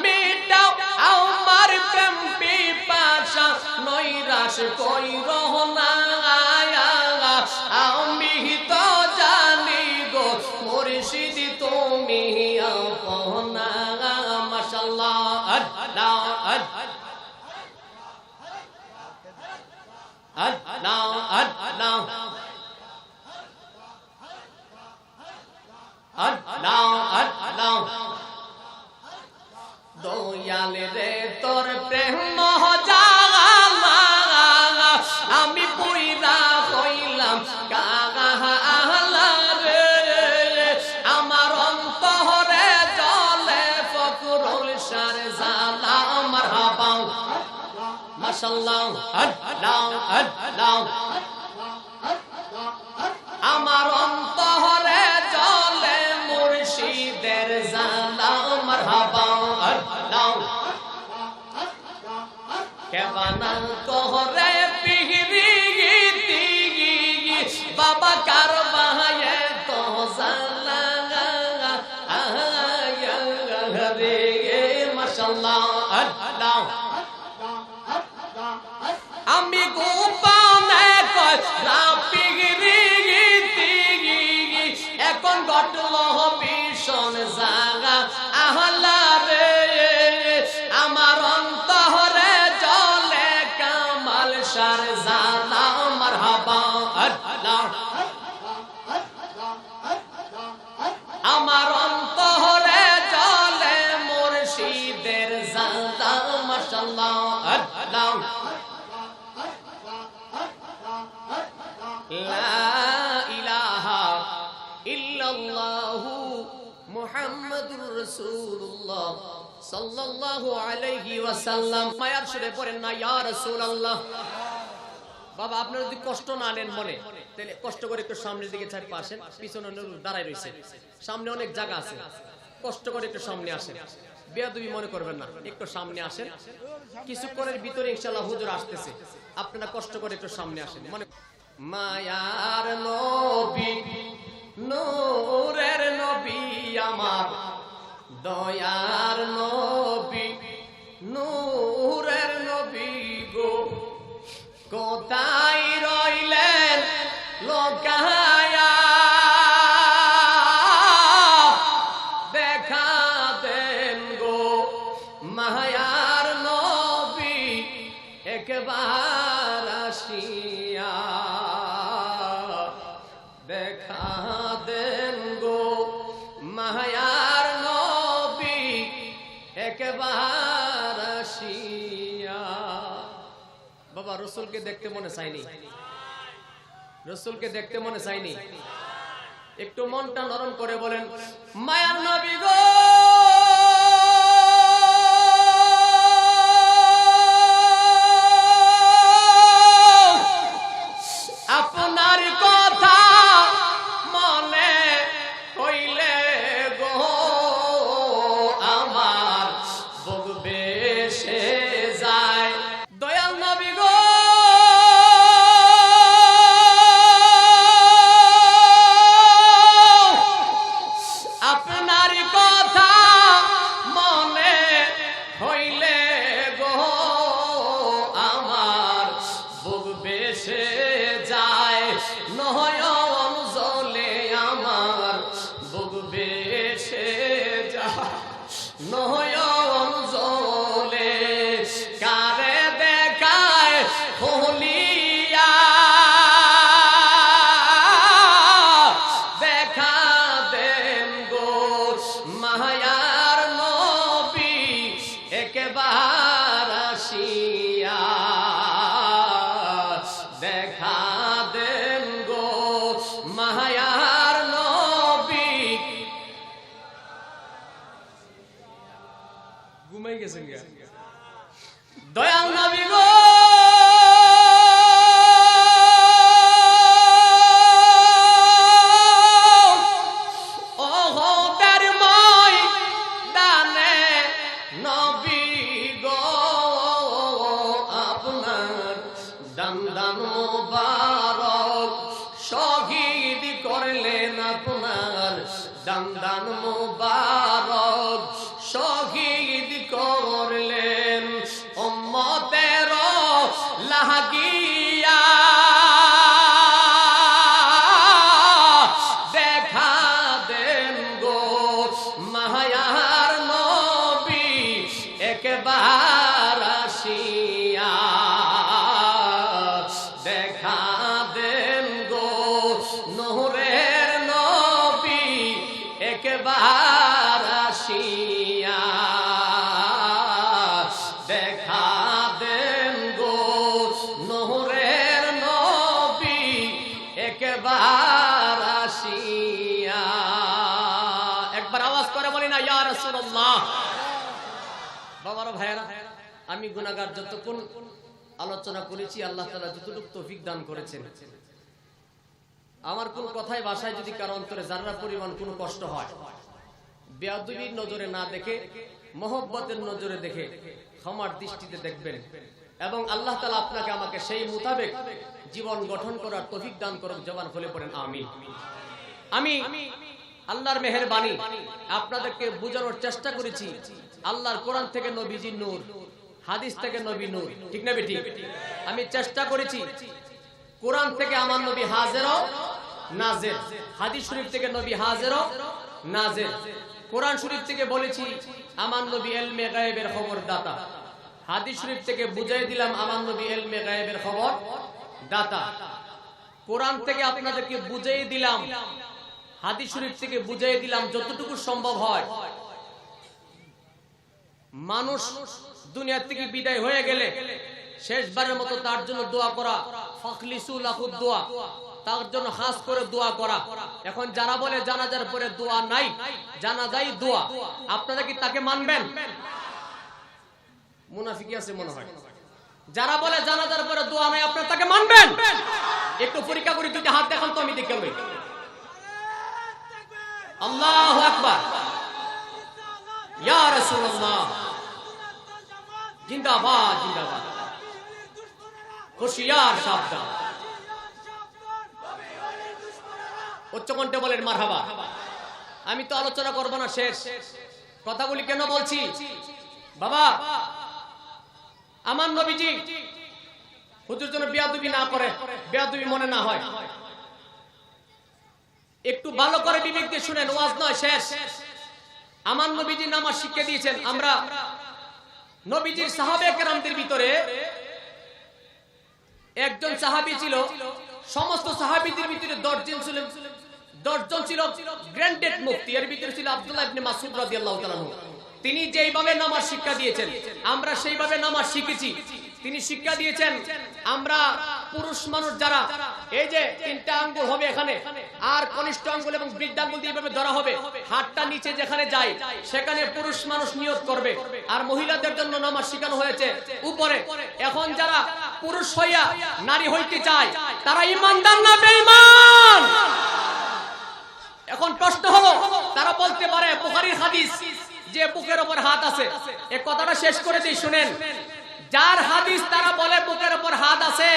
মিটাও আমার প্রেম পিপাসা, নৈরাশ কইরো না, আমি তো জানি গো মুর্শিদ তুমি আপনা। মাশাআল্লাহ আল্লাহ আল্লাহ আল্লাহ আল্লাহ আল্লাহ দয়াল রে তোর প্রেম জালা, আমি পুইরা হইলাম কালা রে, আমার অন্তরে জ্বলে ফখরুল শাহর জালা। মারহাবা মাশাআল্লাহ আল্লাহ আল্লাহ আমার অন্তরে জ্বলে মুর্শিদের জালা। মারহাবা আল্লাহ কেবানা কোহরে পিগরি বাবা কারবায়ে তো জালা রে। মাশাআল্লাহ আল্লাহ আমি গোপনে এখন ঘটল ভীষণ জাগা আহলা রে, আমার অন্তরে জ্বলে কামাল শাহর জালা। মারহাবা আল্লাহ আমার অন্তরে জ্বলে মুর্শিদের জালা। মাশাআল্লাহ আল্লাহ লা ইলাহা ইল্লাল্লাহু মুহাম্মাদুর রাসূলুল্লাহ সাল্লাল্লাহু আলাইহি ওয়াসাল্লাম। মায়ার সুরে পড়েন না ইয়া রাসূলুল্লাহ। বাবা আপনারা যদি কষ্ট না নেন মনে, তাহলে কষ্ট করে একটু সামনের দিকে ছাড় পাশেন, পিছনে দাঁড়ায় রয়েছে, সামনে অনেক জায়গা আছে, কষ্ট করে একটু সামনে আসেন, বেয়াদবি মনে করবেন না, একটু সামনে আসেন, কিছুক্ষণের ভিতরে ইনশাআল্লাহ হুজুর আসতেছে, আপনারা কষ্ট করে একটু সামনে আসেন। মনে মায়ার নবী নূরের নবী আমার দয়ার নবী দেখা দেন গো মায়ার নবী একবার আসিয়া। বাবা রসুলকে দেখতে মনে চাইনি? রসুলকে দেখতে মনে চাইনি? একটু মনটা নরম করে বলেন মায়ার নবী গো আপনার কথা মনে হইলে গো আমার বুক বেশে যায়। দয়াল নবী গো আপনার কথা মনে হইলে গো আমার বুক বেশে যায়। নয়ন জলে আমার বুক বেশে যায়। নয়ন জলে কারে দেখায় হলিয়া দেখা দেন গো মায়ার নবী একবার আসিয়া। দেখা দেন গো মায়ার নবী। ঘুমাই গেছেন দয়াল নবী গো ওহদের ময়দানে নবী গো আপনার দান মুবারক শহীদ করলেন। আপনার দান মুবারক শহীদ করলেন উম্মতের লাগিয়া। দেখা দেন গো মায়ার নবী একবার আসিয়া। দেখা দেন গো নূরের নবী একবার আসিয়া। দেখা দেন গো নূরের নবী একবার আসিয়া। একবার আওয়াজ করে বলি না ইয়া রাসূলুল্লাহ। বাবারা ভাইরা আমি গুনাহগার যতক্ষণ আলোচনা করেছি আল্লাহ তাআলা যতটুকু তৌফিক দান করেছেন। আমার কোন কথাই ভাষায় যদি কারো অন্তরে যারা পরিমাণ কোনো কষ্ট হয় বেয়াদবির নজরে না দেখে মহব্বতের নজরে দেখে ক্ষমার দৃষ্টিতে দেখবেন এবং আল্লাহ তাআলা আপনাকে আমাকে সেই মোতাবেক জীবন গঠন করার তৌফিক দান করুক। জবান খুলে পড়েন আমিন। আমি আল্লাহর মেহেরবানি আপনাদেরকে বোঝানোর চেষ্টা করেছি আল্লাহর কোরআন থেকে নবীজির নূর, হাদিস থেকে নবী নূর, ঠিক না বেটি? আমি চেষ্টা করেছি কোরআন থেকে আমার নবী হাজির ও নাজির, হাদিস শরীফ থেকে নবী হাজির ও নাজির। কোরআন শরীফ থেকে বলেছি আমার নবী ইলমে গায়েবের খবর দাতা, হাদিস শরীফ থেকে বুঝাই দিলাম আমার নবী ইলমে গায়েবের খবর দাতা। কোরআন থেকে আপনাদেরকে বুঝাই দিলাম, হাদিস শরীফ থেকে বুঝাই দিলাম যতটুকু সম্ভব হয় মানুষ দুনিয়া থেকে বিদায় হয়ে গেলে শেষবারের মতো তার জন্য দোয়া করা, ফাখলিসু লাহুদ দোয়া, তার জন্য খাস করে দোয়া করা। এখন যারা বলে জানাজার পরে দোয়া নাই, জানাজাই দোয়া, আপনারা কি তাকে মানবেন? মুনাফিকি আছে মনে হয়। যারা বলে জানাজার পরে দোয়া নাই আপনারা তাকে মানবেন? একটু পরীক্ষা করি, দুইটা হাত দেখান তো আমি দেখে লই। আল্লাহু আকবার, ইয়া রাসূলুল্লাহ, জিন্দাবাদ জিন্দাবাদ, হুশিয়ার সাবধান। উচ্চকণ্ঠে বলেন মারহাবা। আমি তো আলোচনা করব না, শেষ কথাগুলি কেন বলছি বাবা, আমার নবীজি হুজুর যেন বেয়াদবি না করে, বেয়াদবি মনে না হয়, একটু ভালো করে বিবেক দিয়ে শুনেন, ওয়াজ নয়, শেষ। আমার নবীজি নামাজ শিখিয়ে দিয়েছেন। আমরা নবীজির সাহাবে কেরামদের ভিতরে একজন সাহাবী ছিল সমস্ত সাহাবীদের ভিতরে 10 জন ছিল গ্র্যান্ডেড মুফতি। এর ভিতরে ছিল আব্দুল্লাহ ইবনে মাসউদ রাদিয়াল্লাহু তাআলা। তিনি যেইভাবে নামাজ শিক্ষা দিয়েছেন আমরা সেইভাবে নামাজ শিখেছি। তিনি শিক্ষা দিয়েছেন আমরা পুরুষ মানুষ যারা এই যে 3টা আঙ্গুল হবে এখানে, আর কনিষ্ঠ আঙ্গুল এবং বৃদ্ধাঙ্গুল দিয়ে এভাবে ধরা হবে, হাতটা নিচে যেখানে যায় সেখানে পুরুষ মানুষ নিয়ত করবে। আর মহিলাদের জন্য নামাজ শেখানো হয়েছে উপরে। এখন যারা পুরুষ হইয়া নারী হইতে চায় তারা ঈমানদার না বেঈমান? এখন প্রশ্ন হলো, তারা বলতে পারে বুখারীর হাদিস যে বুকের উপর হাত আছে, এই কথাটা শেষ করে দিই শুনেন। যার হাদিস তারা বলে বুকের উপর হাত আছে,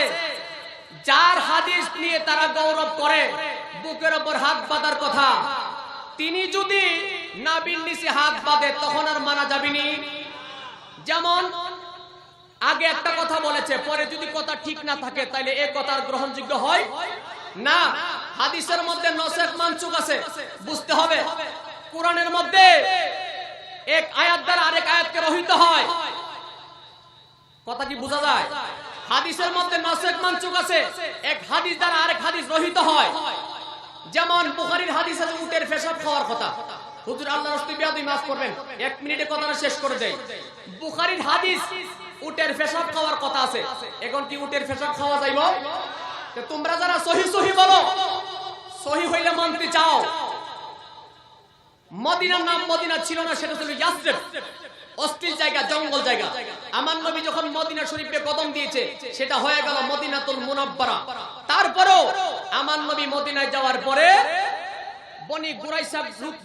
যার হাদিস নিয়ে তারা গৌরব করে বুকের উপর হাত বাঁধার কথা, তিনি যদি নাভির নিচে হাত বাঁধে তখন আর মানা যাবেনি। যেমন আগে একটা কথা বলেছে, পরে যদি কথা ঠিক না থাকে তাহলে এই কথার গ্রহণযোগ্য হয় না। হাদিসের মধ্যে নসেখ মানসুখ আছে, বুঝতে হবে। কোরআনের মধ্যে এক আয়াত দ্বারা আরেক আয়াতকে রহিত হয়, কথা কি বোঝা যায়? হাদিসের মধ্যে নসেখ মানসুখ আছে, এক হাদিস দ্বারা আরেক হাদিস রহিত হয়। যেমন বুখারীর হাদিস আছে উটের পেশাব খাওয়ার কথা। হুজুর আল্লাহর রাসূল বিয়াদবি মাফ করবেন, 1 মিনিটে কথাটা শেষ করে দেই। বুখারীর হাদিস উটের পেশাব খাওয়ার কথা আছে, এখন কি উটের পেশাব খাওয়া যাইব? তোমরা যারা সহি সহি বলো, সহি হইলে মানতে চাও, মদিনার নাম মদিনা ছিল না, সেটা ছিল ইয়াসরিব, অস্থির জায়গা, জঙ্গল জায়গা। আমার নবী যখন মদিনা শরীফে কদম দিয়েছে সেটা হয়ে গেল মদিনাতুল মুনাব্বারা। তারপরেও আমার নবী মদিনায় যাওয়ার পরে বনি কুরাইশা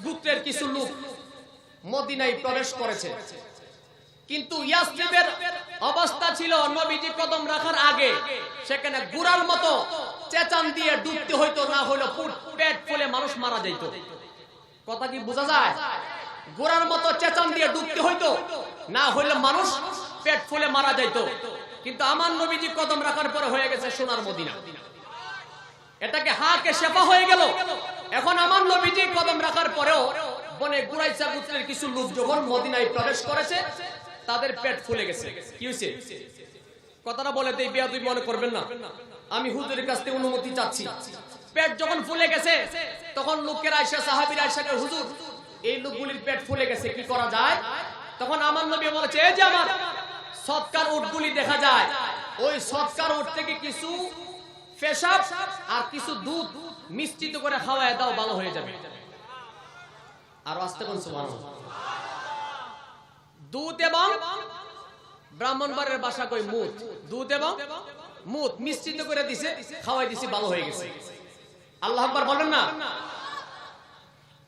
গোত্রের কিছু লোক মদিনায় প্রবেশ করেছে, কিন্তু ইয়াসরিবের অবস্থা ছিল নবীজি কদম রাখার আগে সেখানে গুড়ার মতো চেঁচান দিয়ে ডুবতে হইতো, না হইলো পেট ফুলে মানুষ মারা যাইত। কথা কি বোঝা যায়? গোড়ার মতো চেঁচান দিয়ে ডুবতে হইতো, না হইলে মানুষ পেট ফুলে মারা যাইত। কিন্তু আমার নবীজি কদম রাখার পরে হয়ে গেছে সোনার মদিনা, এটাকে হাকে শেফা হয়ে গেল। এখন আমার নবীজি কদম রাখার পরেও বনে কুরাইশা গোত্রের কিছু লোক যখন মদিনায় প্রবেশ করেছে তাদের পেট ফুলে গেছে। কি হয়েছে? কথাটা বলে দেই, বেয়াদবি মনে করবেন না, আমি হুজুরের কাছ থেকে অনুমতি চাচ্ছি। পেট যখন ফুলে গেছে তখন লোকেরা আয়েশা, সাহাবীরা আয়েশাকে, হুজুর এই লোকগুলির পেট ফুলে গেছে, কি করা যায়? তখন আমার নবী বলেছে, এই যে আমার সৎকার উটগুলি দেখা যায়, ওই সৎকার উট থেকে কিছু পেশাব আর কিছু দুধ মিশ্রিত করে খাওয়ায় দাও, ভালো হয়ে যাবে। আর আস্তে কোন সুবহানাল্লাহ। দুধ এবং ব্রাহ্মণবাড়ির ভাষা কই মুদ, দুধ এবং মুদ মিশ্রিত করে দিছে, খাওয়াই দিছে, ভালো হয়ে গেছে। আল্লাহু আকবার বলেন না।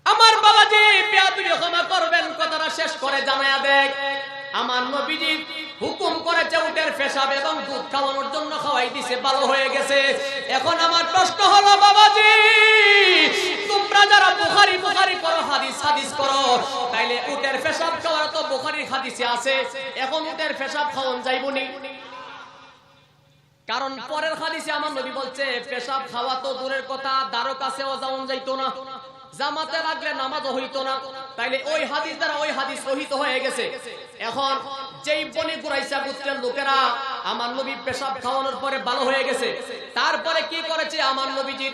আমার বাবাজি বেয়াদবি ক্ষমা করবেন, কথাটা শেষ করে জানায়া দেখ, আমার নবীজি হুকুম করেছে উটের পেশাব এবং দুধ খাওয়ানোর জন্য, খাওয়াই দিছে, ভালো হয়ে গেছে। এখন আমার প্রশ্ন হলো বাবাজি, তোমরা যারা বুখারী বুখারী করো, হাদিস হাদিস করো, তাইলে উটের পেশাব খাওয়ার তো বুখারীর হাদিসে আছে, এখন উটের পেশাব খাওয়ান যাইবনি? কারণ পরের হাদিসে আমার নবী বলছে পেশাব খাওয়া তো দূরের কথা, দ্বারও কাছেও যাওয়া যাইতো না, জামাতে লাগলে নামাজও হইতো না। তাইলে ওই হাদিস দ্বারা ওই হাদিস রহিত হয়ে গেছে। এখন যেই বনি কুরাইশা গোত্রের লোকেরা আমার নবী পেশাব খাওয়ানোর পরে ভালো হয়ে গেছে, তারপরে কি করেছে আমার নবীজির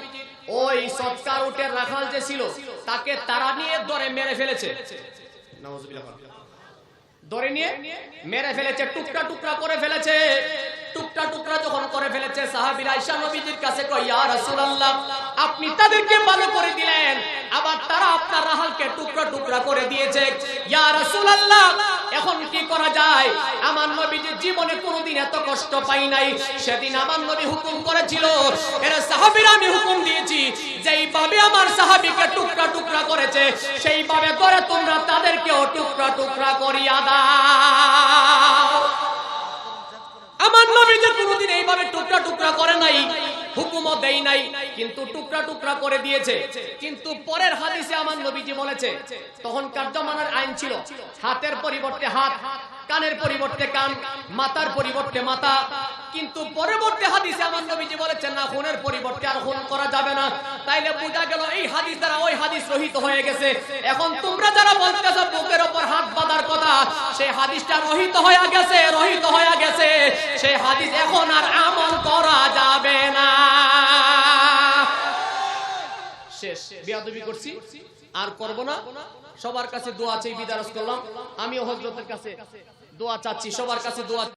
ওই সৎকার উটের রাখাল যে ছিল তাকে তারা নিয়ে ধরে মেরে ফেলেছে, নাউজুবিল্লাহ, ধরে নিয়ে মেরে ফেলেছে, টুকরা টুকরা করে ফেলেছে। টুকরা টুকরা যখন করে ফেলেছে, সাহাবীরা আয়েশা নবীজির কাছে কয়, ইয়া রাসূলুল্লাহ, আপনি তাদেরকে ভালো করে দিলেন, আবার তারা আপনার রাহালকে টুকরা টুকরা করে দিয়েছে, ইয়া রাসূলুল্লাহ, এখন কি করা যায়? আমার নবীজি জীবনে কোনোদিন এত কষ্ট পাই নাই। সেদিন আমার নবী হুকুম করেছিল, এরা সাহাবীরা আমি হুকুম দিয়েছি, যেইভাবে আমার সাহাবীকে টুকরা টুকরা করেছে সেইভাবে করে তোমরা তাদেরকেও টুকরা টুকরা করিয়া দাও। আমার নবী যে কোনোদিন এইভাবে টুকরা টুকরা করে নাই, হুকুমও দেই নাই, কিন্তু টুকরা টুকরা করে দিয়েছে। কিন্তু পরের হাদিসে আমার নবীজি বলেছে, তখনকার জামানার আইন ছিল হাতের পরিবর্তে হাত, কানের পরিবর্তে কান, মাথার পরিবর্তে মাথা। কিন্তু পরবর্তী হাদিসে আমার নবীজি বলেছেন না, খুনের পরিবর্তে আর খুন করা যাবে না। তাইলে বোঝা গেল এই হাদিস দ্বারা ওই হাদিস রহিত হয়ে গেছে। এখন তোমরা যারা বলতেছো বুকের উপর হাত বাঁধার কথা, সেই হাদিসটা রহিত হয়ে গেছে, রহিত হয়ে গেছে। সেই হাদিস এখন আর আমল করা যাবে না। বেয়াদবি করছি, আর করব না। সবার কাছে দোয়া চাই, বিদারস করলাম। আমিও হযরতের কাছে দোয়া চাচ্ছি, সবার কাছে দোয়া।